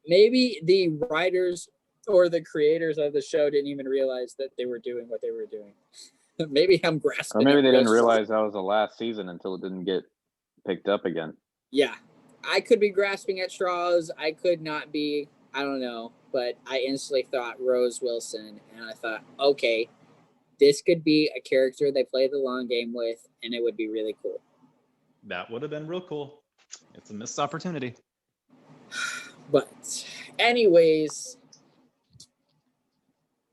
maybe the writers or the creators of the show didn't even realize that they were doing what they were doing. Maybe I'm grasping. Or maybe at they didn't real straws. realize that was the last season until it didn't get picked up again. Yeah, I could be grasping at straws. I could not be. I don't know. But I instantly thought Rose Wilson, and I thought, okay, this could be a character they play the long game with, and it would be really cool. That would have been real cool. It's a missed opportunity. But anyways,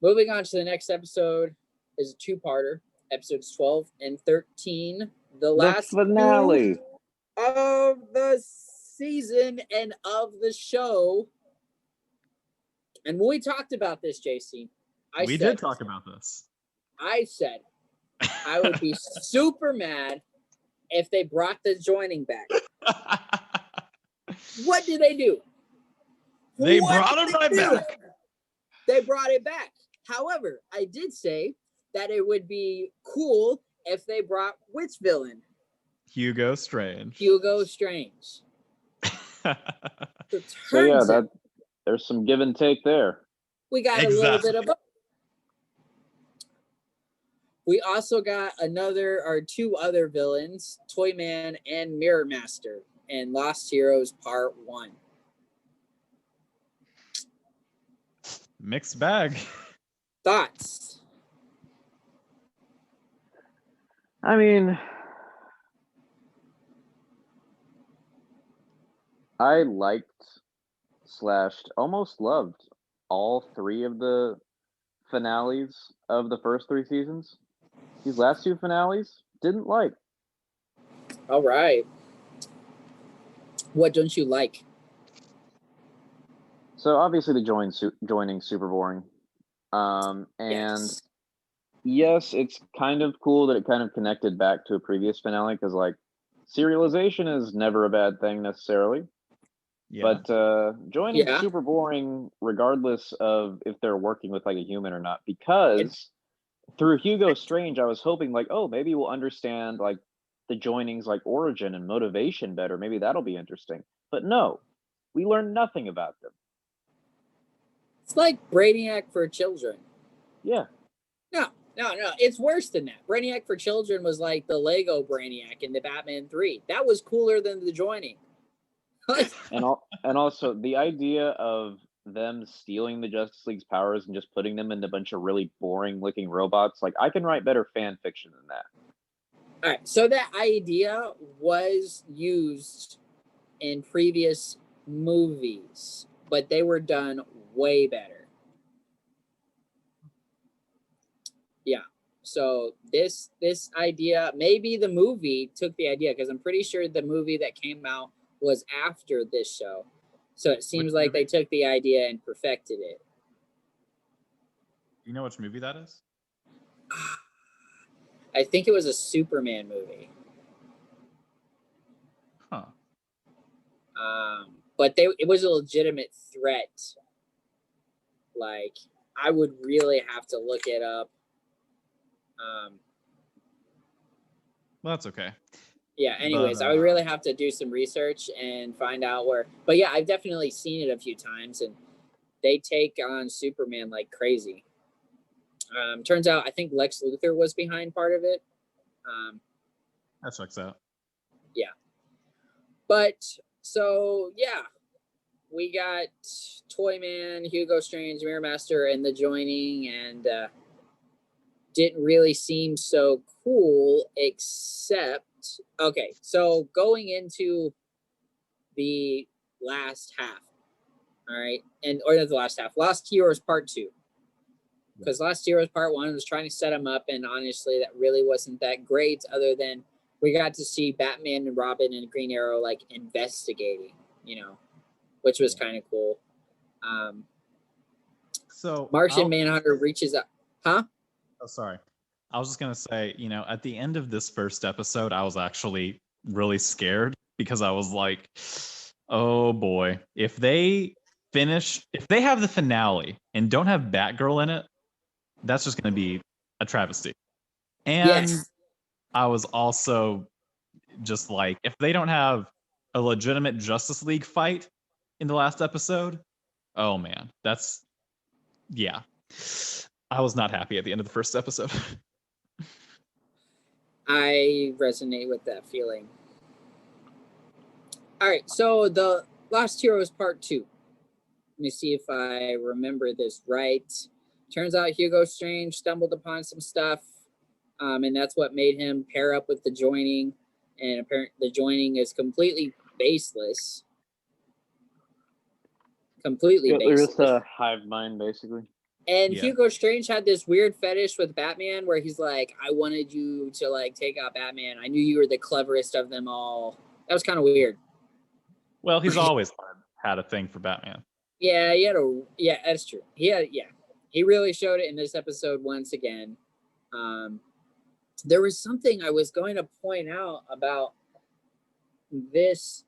moving on to the next episode is a two-parter, episodes 12 and 13. The last finale of the season and of the show. And when we talked about this, JC, We did talk about this. I said I would be super mad if they brought the joining back. What did they do? They What brought did him right they do? back. They brought it back. However, I did say that it would be cool if they brought which villain? Hugo Strange. Hugo Strange. So yeah, there's some give and take there. We got a little bit of both. We also got two other villains, Toyman and Mirror Master, in Lost Heroes Part 1. Mixed bag. Thoughts? I mean, I liked / almost loved all three of the finales of the first three seasons. These last two finales, didn't like. All right. What don't you like? So obviously the joining super boring. And yes, it's kind of cool that it kind of connected back to a previous finale, because like serialization is never a bad thing necessarily. Yeah. But joining is super boring regardless of if they're working with like a human or not, because through Hugo Strange, I was hoping like, oh, maybe we'll understand like the joining's like origin and motivation better. Maybe that'll be interesting. But no, we learned nothing about them. It's like Brainiac for children. Yeah. No. It's worse than that. Brainiac for children was like the Lego Brainiac in the Batman 3. That was cooler than the joining. and also the idea of them stealing the Justice League's powers and just putting them into a bunch of really boring looking robots, like I can write better fan fiction than that. All right, so that idea was used in previous movies, but they were done way better. Yeah. So this idea, maybe the movie took the idea, because I'm pretty sure the movie that came out was after this show. So it seems like they took the idea and perfected it. You know which movie that is? I think it was a Superman movie. Huh. But it was a legitimate threat. Like, I would really have to look it up. Well, that's okay. Yeah, anyways, I would really have to do some research and find out where. But yeah, I've definitely seen it a few times, and they take on Superman like crazy. Turns out, I think Lex Luthor was behind part of it. That checks out. Yeah. But, so, yeah. We got Toyman, Hugo Strange, Mirror Master, and the joining, and didn't really seem so cool, except, okay, so going into the last half, all right, or not the last half, Lost Heroes Part 2. Because Lost Heroes Part 1 was trying to set him up, and honestly, that really wasn't that great, other than we got to see Batman and Robin and Green Arrow, like, investigating, which was kind of cool. So Martian Manhunter reaches up. Huh? Oh, sorry. I was just going to say, at the end of this first episode, I was actually really scared because I was like, oh boy, if they have the finale and don't have Batgirl in it, that's just going to be a travesty. And Yes. I was also just like, if they don't have a legitimate Justice League fight in the last episode, oh man, yeah. I was not happy at the end of the first episode. I resonate with that feeling. All right, so the Lost Heroes Part 2. Let me see if I remember this right. Turns out Hugo Strange stumbled upon some stuff, and that's what made him pair up with the Joining, and apparently the Joining is completely baseless. Completely They're baseless. just a hive mind, basically. And Yeah. Hugo Strange had this weird fetish with Batman where he's like, I wanted you to, like, take out Batman. I knew you were the cleverest of them all. That was kind of weird. Well, he's always had a thing for Batman. Yeah, yeah, that's true. He really showed it in this episode once again. There was something I was going to point out about this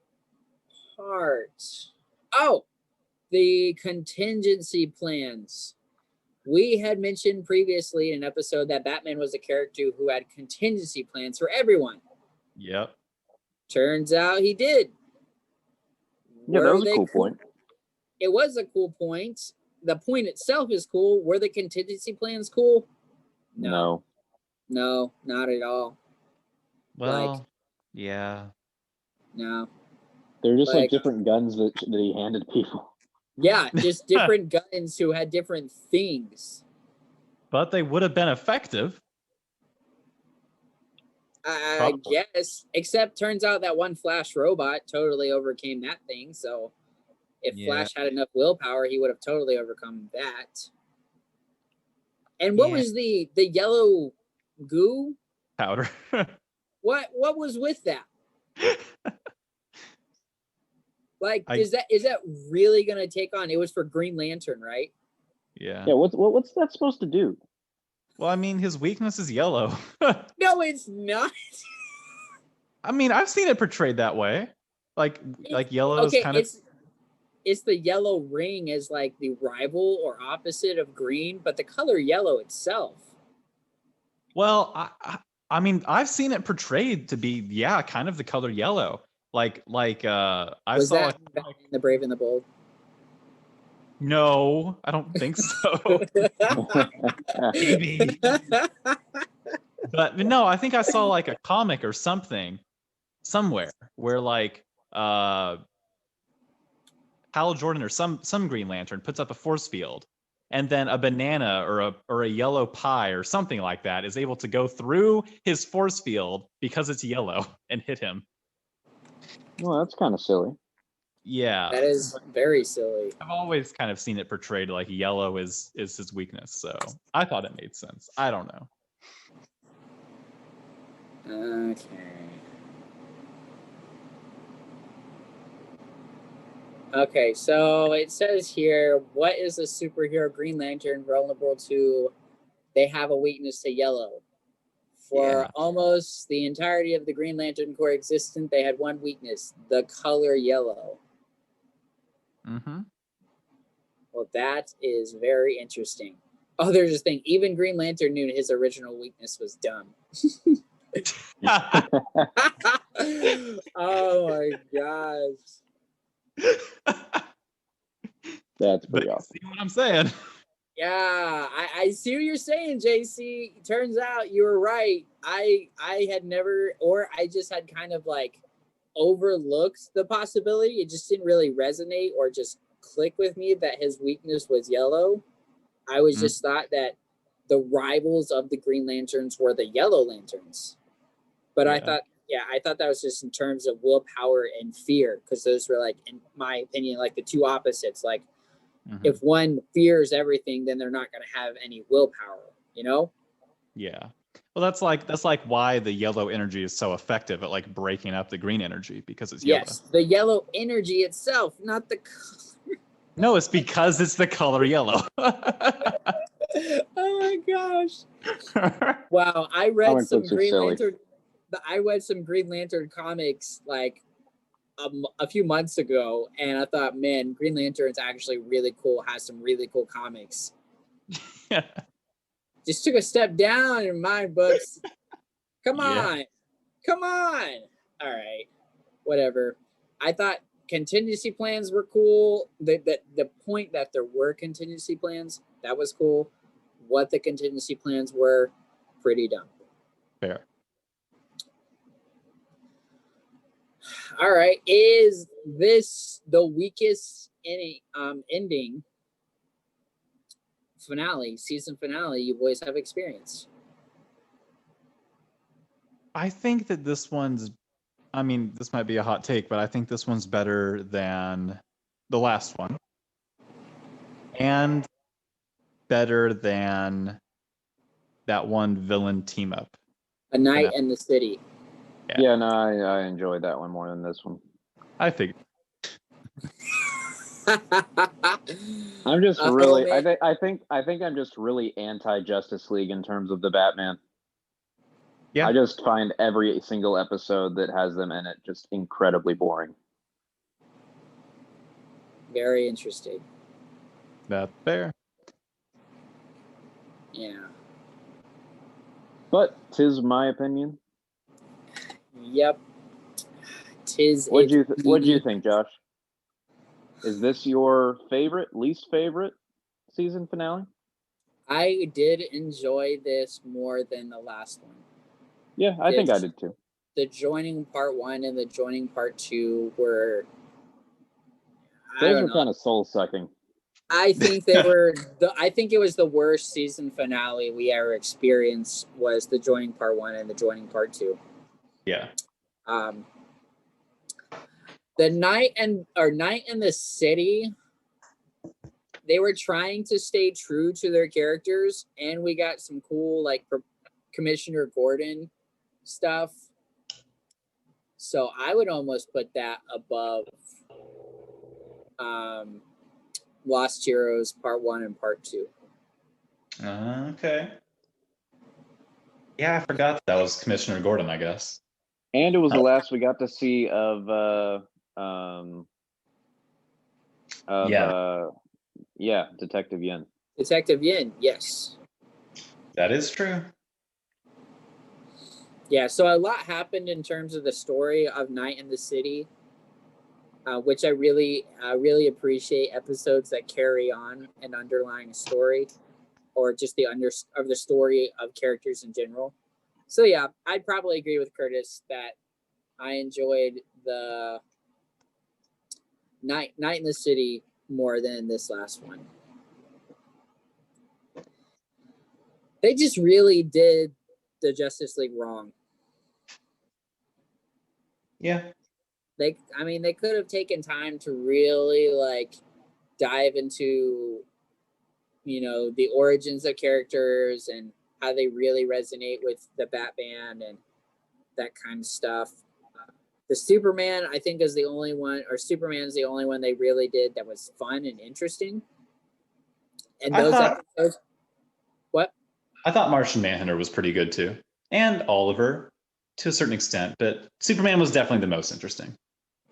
part. Oh, the contingency plans. We had mentioned previously in an episode that Batman was a character who had contingency plans for everyone. Yep. Turns out he did. Yeah, that was a cool point. It was a cool point. The point itself is cool. Were the contingency plans cool? No. No, not at all. Well, yeah. No. They're just like different guns that he handed people. Yeah, just different guns who had different things. But they would have been effective. I guess. Except turns out that one Flash robot totally overcame that thing. So if Flash had enough willpower, he would have totally overcome that. And what was the yellow goo? Powder. What was with that? Like, is that really gonna take on? It was for Green Lantern, right? Yeah. Yeah. What's that supposed to do? Well, I mean, his weakness is yellow. No, it's not. I mean, I've seen it portrayed that way. Like yellow is kind of. It's the yellow ring as like the rival or opposite of green, but the color yellow itself. Well, I mean, I've seen it portrayed to be kind of the color yellow. I Was saw that in The Brave and the Bold? No, I don't think so. Maybe. But no, I think I saw like a comic or something somewhere where like Hal Jordan or some Green Lantern puts up a force field, and then a banana or a yellow pie or something like that is able to go through his force field because it's yellow and hit him. Well, that's kind of silly. Yeah. That is very silly. I've always kind of seen it portrayed like yellow is his weakness, so I thought it made sense. I don't know. Okay, so it says here, what is a superhero Green Lantern vulnerable to? They have a weakness to yellow. For almost the entirety of the Green Lantern Corps existence, they had one weakness, the color yellow. Mm-hmm. Well, that is very interesting. Oh, there's this thing. Even Green Lantern knew his original weakness was dumb. Oh my gosh. That's pretty awesome. See what I'm saying? Yeah, I see what you're saying, JC. Turns out you were right. I had never, or I just had kind of like overlooked the possibility. It just didn't really resonate or just click with me that his weakness was yellow. I was just thought that the rivals of the Green Lanterns were the Yellow Lanterns. But I thought that was just in terms of willpower and fear, because those were, like, in my opinion, like the two opposites. Like, if one fears everything, then they're not going to have any willpower, you know? Yeah. Well, that's like why the yellow energy is so effective at like breaking up the green energy, because it's yellow. Yes, the yellow energy itself, not the color. No, it's because it's the color yellow. Oh my gosh! Wow, I read some Green Lantern. I read some Green Lantern comics like a few months ago, and I thought, man, Green Lantern's actually really cool. Has some really cool comics. Just took a step down in my books. Come on. All right, whatever. I thought contingency plans were cool. The point that there were contingency plans, that was cool. What the contingency plans were, pretty dumb. Fair. All right, is this the weakest ending season finale you boys have experienced? I think that this one's, I mean, this might be a hot take, but I think this one's better than the last one. And better than that one villain team up. A Night in the City. Yeah, no, I enjoyed that one more than this one. I think. I'm just really, I think I'm just really anti-Justice League in terms of the Batman. Yeah. I just find every single episode that has them in it just incredibly boring. Very interesting. That's fair. Yeah. But 'tis my opinion. Yep. What'd you think, Josh? Is this your favorite, least favorite season finale? I did enjoy this more than the last one. Yeah, I think I did too. The joining part 1 and the joining part 2 were... Those were kind of soul-sucking. I think they were... I think it was the worst season finale we ever experienced, was the joining part 1 and the joining part 2. Yeah. The Night in the City, they were trying to stay true to their characters, and we got some cool, like, Commissioner Gordon stuff. So I would almost put that above Lost Heroes Part 1 and Part 2. Okay. Yeah, I forgot that was Commissioner Gordon, I guess. And it was the last we got to see of Detective Yin. Detective Yin, yes. That is true. Yeah, so a lot happened in terms of the story of Night in the City, which I really appreciate episodes that carry on an underlying story, or just the story of characters in general. So yeah, I'd probably agree with Curtis that I enjoyed the Night in the City more than this last one. They just really did the Justice League wrong. Yeah. They could have taken time to really, like, dive into, the origins of characters and how they really resonate with the Batman and that kind of stuff. The Superman, I think, is the only one, or Superman's the only one they really did that was fun and interesting. And those episodes... What? I thought Martian Manhunter was pretty good too. And Oliver, to a certain extent, but Superman was definitely the most interesting.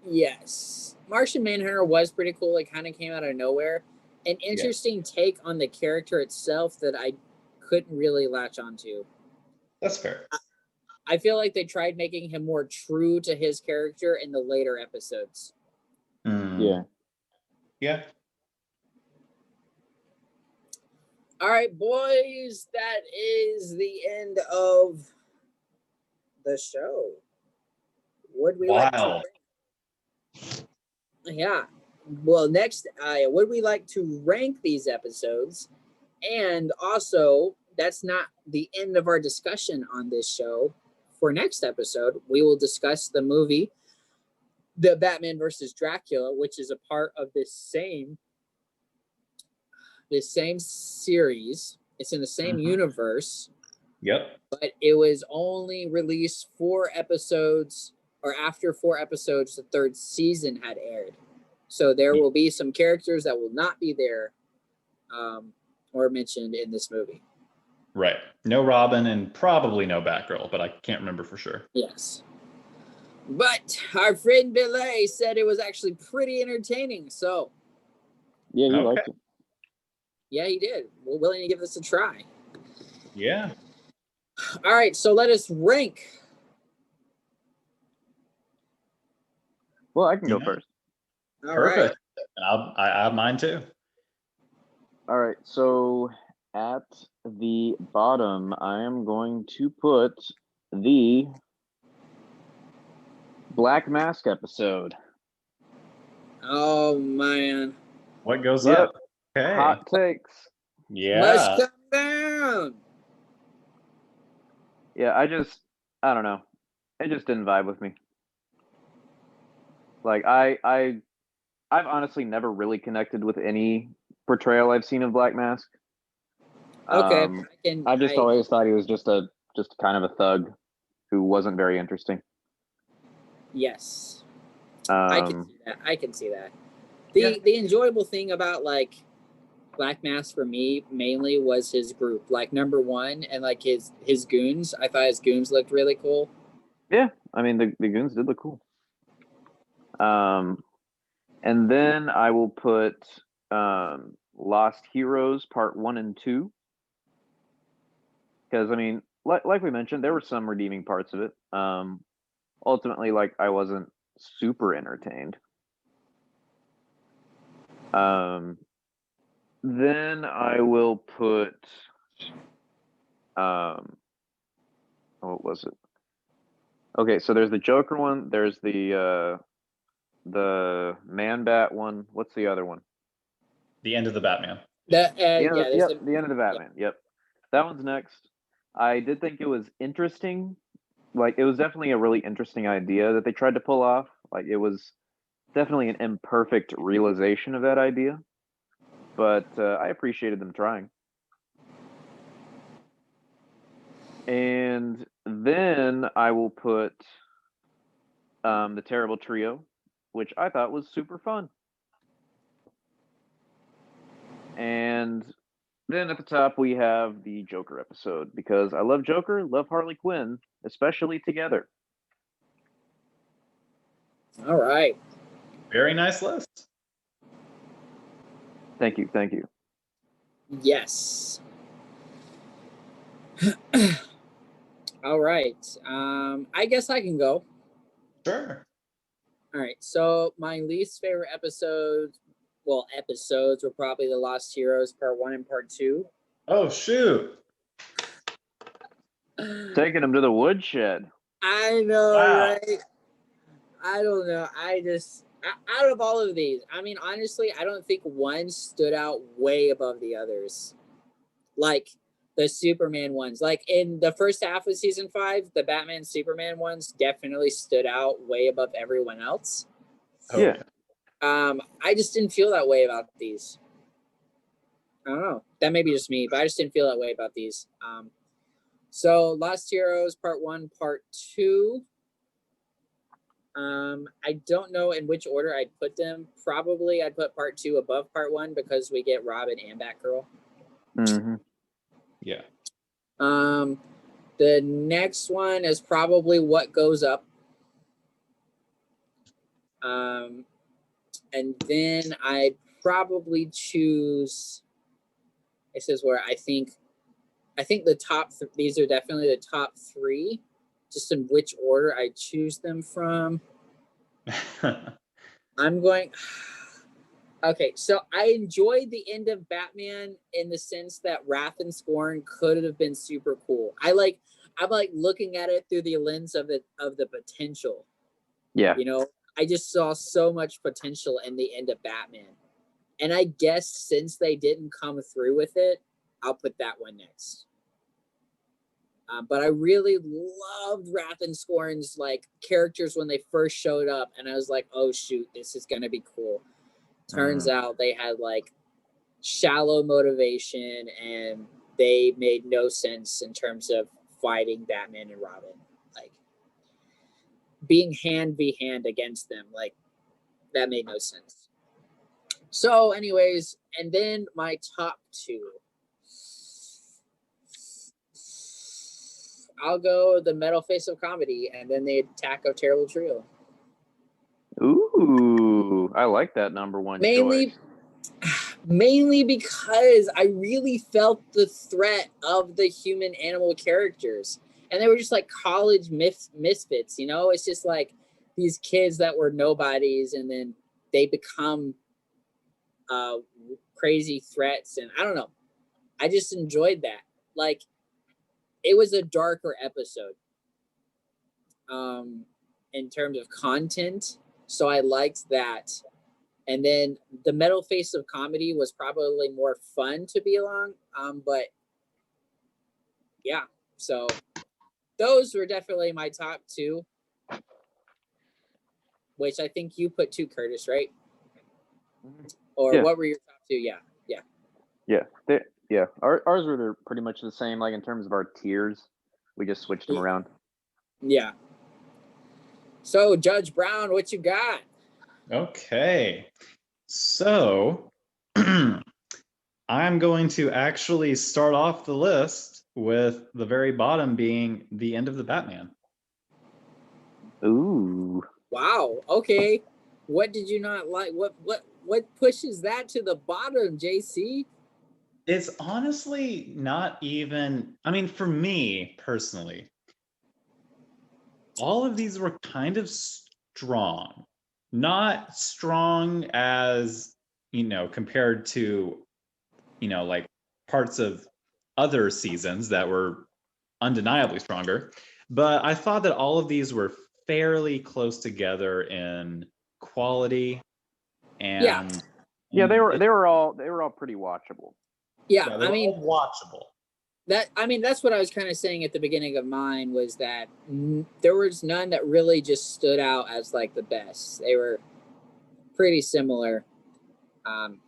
Yes. Martian Manhunter was pretty cool. It kind of came out of nowhere. An interesting take on the character itself that I couldn't really latch onto. That's fair. I feel like they tried making him more true to his character in the later episodes. Yeah. Yeah. All right, boys, that is the end of the show. Would we like to... Yeah. Well, next, would we like to rank these episodes and also that's not the end of our discussion on this show. For next episode, we will discuss the movie, The Batman versus Dracula, which is a part of this same series. It's in the same universe, Yep. but it was only released 4 episodes, or after 4 episodes, the 3rd season had aired. So there will be some characters that will not be there or mentioned in this movie. Right. No Robin and probably no Batgirl, but I can't remember for sure. Yes. But our friend Belay said it was actually pretty entertaining. So, Yeah, he Okay. liked it. yeah, he did. We're willing to give this a try. Yeah. All right, so let us rank. Well, I can go Yeah. first. All Perfect. And I have mine too. All right, so at the bottom, I am going to put the Black Mask episode. Oh, man. What goes Yep. up? Okay. Hot takes. Yeah. Must come down. Yeah, I don't know. It just didn't vibe with me. Like I've honestly never really connected with any portrayal I've seen of Black Mask. Okay. I've just always thought he was just kind of a thug who wasn't very interesting. Yes. I can see that. The enjoyable thing about like Black Mask for me mainly was his group, like number 1, and like his goons. I thought his goons looked really cool. Yeah, I mean the goons did look cool. And then I will put Lost Heroes Part 1 and 2. Because I mean, like we mentioned, there were some redeeming parts of it. Ultimately, like I wasn't super entertained. Then I will put what was it? Okay, so there's the Joker one, there's the Man Bat one. What's the other one? The end of the Batman. The end of the Batman. Yep. That one's next. I did think it was interesting. Like it was definitely a really interesting idea that they tried to pull off. Like it was definitely an imperfect realization of that idea. But I appreciated them trying. And then I will put the Terrible Trio, which I thought was super fun. And then at the top we have the Joker episode, because I love Joker, love Harley Quinn, especially together. All right. Very nice list. Thank you. Yes. All right. I guess I can go. Sure. All right. So my least favorite episodes were probably The Lost Heroes Part 1 and Part 2. Oh shoot. Taking him to the woodshed. I know, Wow. right? I don't know. Out of all of these, I mean, honestly, I don't think one stood out way above the others. Like the Superman ones. Like in the first half of season 5, the Batman Superman ones definitely stood out way above everyone else. Oh, Yeah. I just didn't feel that way about these. I don't know. That may be just me, but I just didn't feel that way about these. So Lost Heroes Part 1, Part 2. I don't know in which order I'd put them. Probably I'd put Part 2 above Part 1 because we get Robin and Batgirl. Mm-hmm. Yeah. The next one is probably What Goes Up. And then I'd probably choose. This is where I think the top. These are definitely the top 3. Just in which order I choose them from. I'm going. Okay, so I enjoyed the end of Batman in the sense that Wrath and Scorn could have been super cool. I'm like looking at it through the lens of the potential. Yeah. You know, I just saw so much potential in the end of Batman. And I guess since they didn't come through with it, I'll put that one next. But I really loved Wrath and Scorn's like characters when they first showed up, and I was like, oh shoot, this is gonna be cool. Turns out they had like shallow motivation, and they made no sense in terms of fighting Batman and Robin. Like being hand v hand against them, like that made no sense. So, anyways, and then my top two. I'll go the metal face of comedy, and then the attack of terrible trio. Ooh, I like that number one choice. Mainly because I really felt the threat of the human animal characters, and they were just like college misfits. You know, it's just like these kids that were nobodies, and then they become crazy threats, and I don't know. I just enjoyed that. Like, it was a darker episode in terms of content, so I liked that. And then the metal face of comedy was probably more fun to be along, but yeah, so those were definitely my top two, which I think you put two, Curtis, right? Or Yeah. what were your top two? Yeah. Ours were pretty much the same, like in terms of our tiers. We just switched them around. Yeah. So, Judge Brown, what you got? Okay. So I'm going to actually start off the list with the very bottom being the end of the Batman. Ooh. Wow. Okay. What did you not like? What pushes that to the bottom, JC? It's honestly not even, I mean, for me personally, all of these were kind of strong. Not strong as, compared to, like parts of other seasons that were undeniably stronger. But I thought that all of these were fairly close together in quality, and yeah, they were all pretty watchable. Yeah, they were all watchable. That's what I was kind of saying at the beginning of mine, was that there was none that really just stood out as like the best. They were pretty similar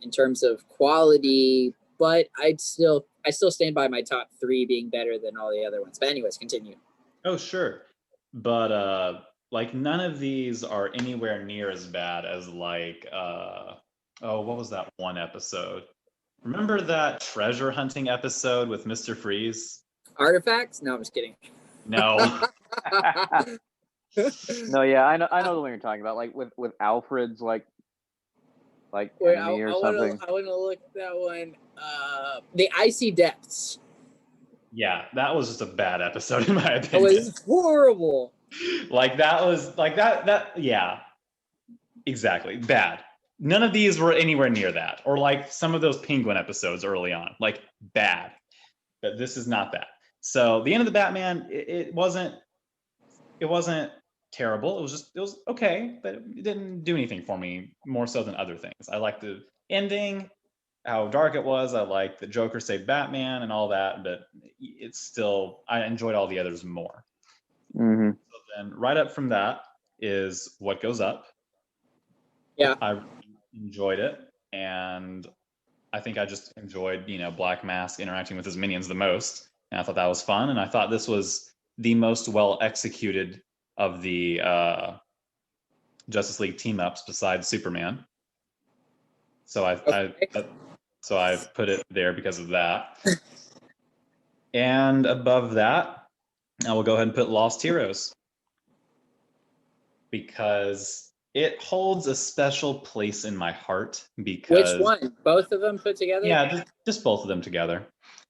in terms of quality, but I still stand by my top three being better than all the other ones. But anyways, continue. Oh, sure. But like none of these are anywhere near as bad as like what was that one episode? Remember that treasure hunting episode with Mr. Freeze? Artifacts? No, I'm just kidding. No. No, yeah, I know the one you're talking about, like with Alfred's like enemy or something. I want to look at that one. The Icy Depths. Yeah, that was just a bad episode in my opinion. It was horrible. Yeah, exactly, bad. None of these were anywhere near that, or like some of those Penguin episodes early on, like bad. But this is not that. So the end of the Batman, it wasn't terrible. It was okay, but it didn't do anything for me more so than other things. I liked the ending, how dark it was. I liked the Joker saved Batman and all that, but it's still, I enjoyed all the others more. Mm-hmm. So then right up from that is What Goes Up. Yeah. I enjoyed it, and I think I just enjoyed, Black Mask interacting with his minions the most, and I thought that was fun, and I thought this was the most well executed of the Justice League team ups besides Superman. So I've put it there because of that. And above that, I will go ahead and put Lost Heroes, because it holds a special place in my heart. Because which one? Both of them put together? Yeah, just both of them together.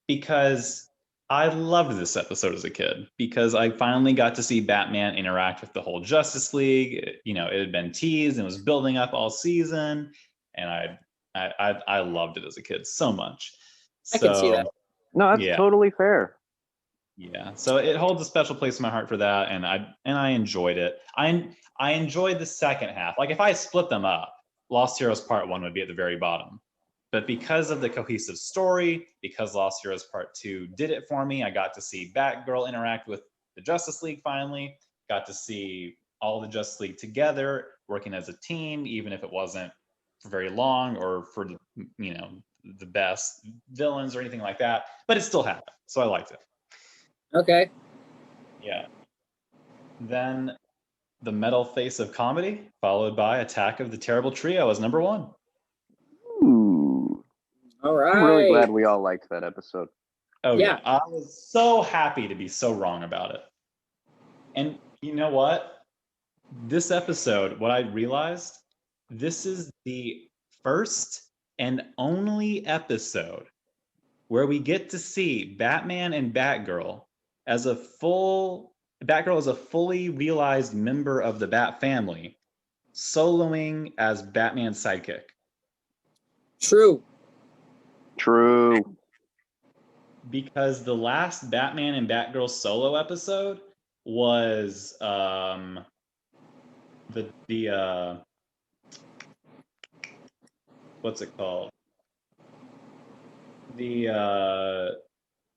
Because I loved this episode as a kid, because I finally got to see Batman interact with the whole Justice League. It had been teased and was building up all season, and I loved it as a kid so much. I can see that. No, that's totally fair. Yeah, so it holds a special place in my heart for that, and I enjoyed it. I enjoyed the second half. Like if I split them up, Lost Heroes Part 1 would be at the very bottom. But because of the cohesive story, because Lost Heroes Part 2 did it for me, I got to see Batgirl interact with the Justice League finally, got to see all the Justice League together, working as a team, even if it wasn't for very long or for the, the best villains or anything like that, but it still happened. So I liked it. Okay. Yeah. Then The Metal Face of Comedy, followed by Attack of the Terrible Trio as number 1. Ooh. All right. I'm really glad we all liked that episode. Oh Yeah. I was so happy to be so wrong about it. And you know what? This episode, what I realized, this is the first and only episode where we get to see Batman and Batgirl as a fully realized member of the Bat family, soloing as Batman's sidekick. True. Because the last Batman and Batgirl solo episode was the what's it called? The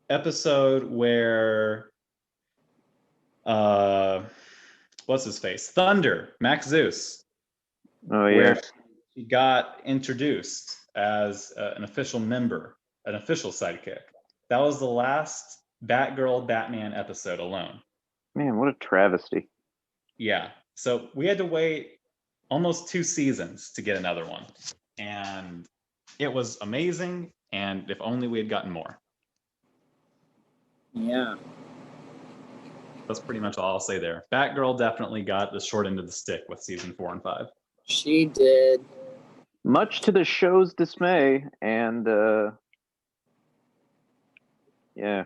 episode where what's his face? Thunder, Max Zeus. Oh, where yes. he got introduced as an official member, an official sidekick. That was the last Batgirl Batman episode alone. Man, what a travesty. Yeah. So we had to wait almost 2 seasons to get another one. And it was amazing. And if only we had gotten more. Yeah. That's pretty much all I'll say there. Batgirl definitely got the short end of the stick with season 4 and 5. She did. Much to the show's dismay, and yeah.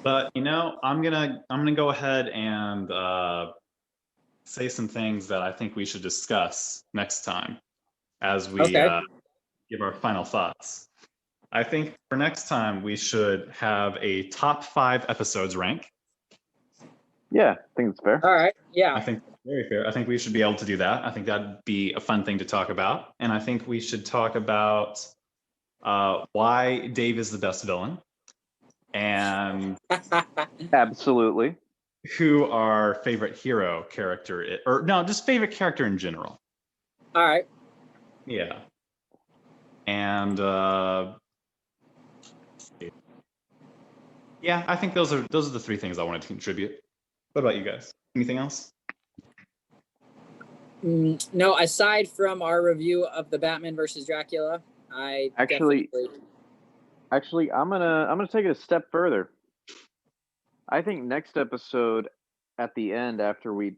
But I'm gonna go ahead and say some things that I think we should discuss next time as we Okay. give our final thoughts. I think for next time we should have a top 5 episodes rank. Yeah, I think it's fair. All right. I Yeah. think that's very fair. I think we should be able to do that. I think that'd be a fun thing to talk about. And I think we should talk about why Dave is the best villain and Absolutely. who our favorite hero character is, or no, just favorite character in general. All right. Yeah. And yeah, I think those are the 3 things I wanted to contribute. What about you guys? Anything else? No, aside from our review of the Batman versus Dracula, I Actually, definitely... I'm gonna take it a step further. I think next episode, at the end, after we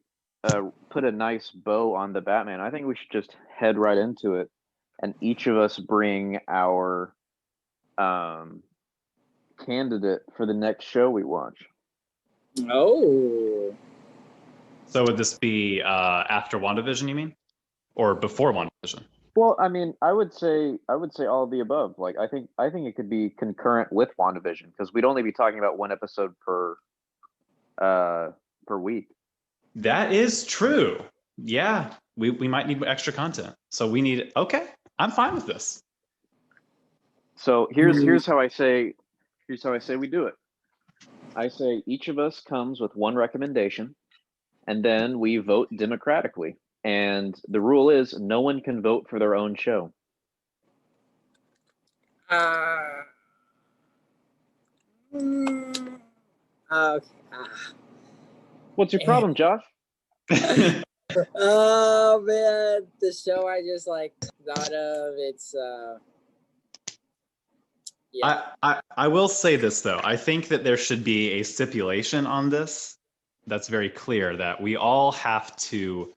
put a nice bow on the Batman, I think we should just head right into it, and each of us bring our candidate for the next show we watch. Oh. So would this be after WandaVision, you mean? Or before WandaVision? Well, I mean, I would say all of the above. Like, I think it could be concurrent with WandaVision because we'd only be talking about one episode per week. That is true. Yeah, we might need extra content. So we need. Okay, I'm fine with this. So here's how I say we do it. I say each of us comes with one recommendation, and then we vote democratically. And the rule is no one can vote for their own show. Okay. What's your problem, Josh? Oh man, the show I just thought of. It's yeah. I will say this though. I think that there should be a stipulation on this that's very clear that we all have to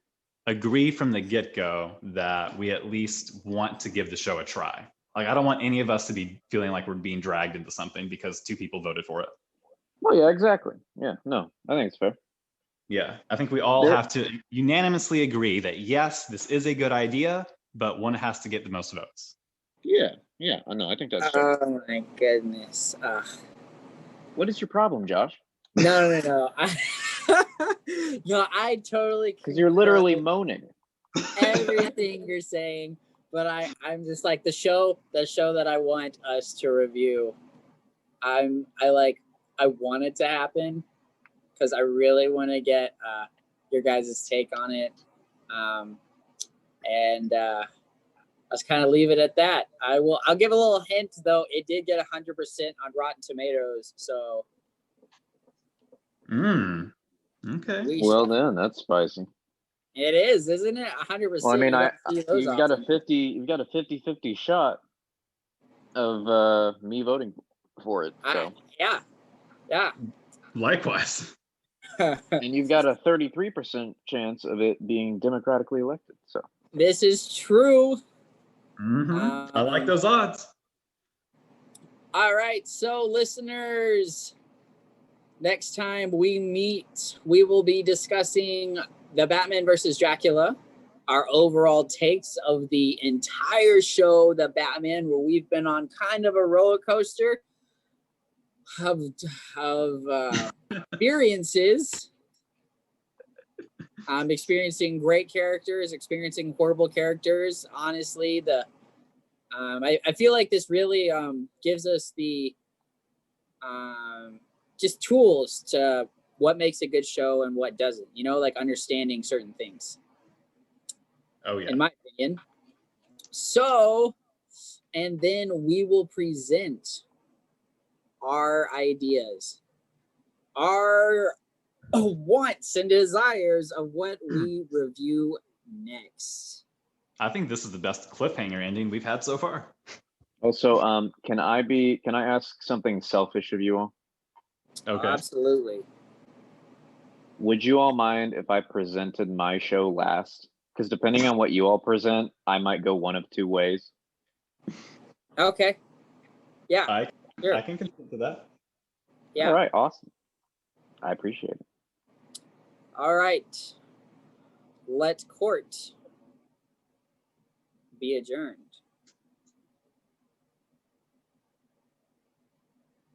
agree from the get-go that we at least want to give the show a try. Like, I don't want any of us to be feeling like we're being dragged into something because 2 people voted for it. Well, yeah, exactly. Yeah, no, I think it's fair. Yeah, I think we all have to unanimously agree that yes, this is a good idea, but one has to get the most votes. Yeah, I know. I think that's fair. Oh my goodness. What is your problem, Josh? No. No, I totally. Because you're literally moaning. everything you're saying, but I'm just like the show that I want us to review. I want it to happen because I really want to get your guys' take on it. And let's kind of leave it at that. I'll give a little hint though. It did get 100% on Rotten Tomatoes, so Okay. Well, then that's spicy. it is, isn't it? 100%. Well, I mean, you've got you've got a 50-50 shot of me voting for it. So. Yeah. Likewise. And you've got a 33% chance of it being democratically elected. So This is true. I like those odds. All right, so listeners, next time we meet, we will be discussing the Batman versus Dracula, our overall takes of the entire show, The Batman, where we've been on kind of a roller coaster of experiences. Experiencing great characters, experiencing horrible characters. Honestly, I feel like this really gives us the just tools to what makes a good show and what doesn't. You know, like understanding certain things. Oh yeah. In my opinion. So, and then we will present our ideas, our wants and desires of what we review next. I think this is the best cliffhanger ending we've had so far. also, can I ask something selfish of you all? Okay. Absolutely. Would you all mind if I presented my show last? Because depending on what you all present, I might go one of two ways. Okay. Yeah. Sure. I can consent to that. Yeah. All right, awesome. I appreciate it. All right. Let court be adjourned.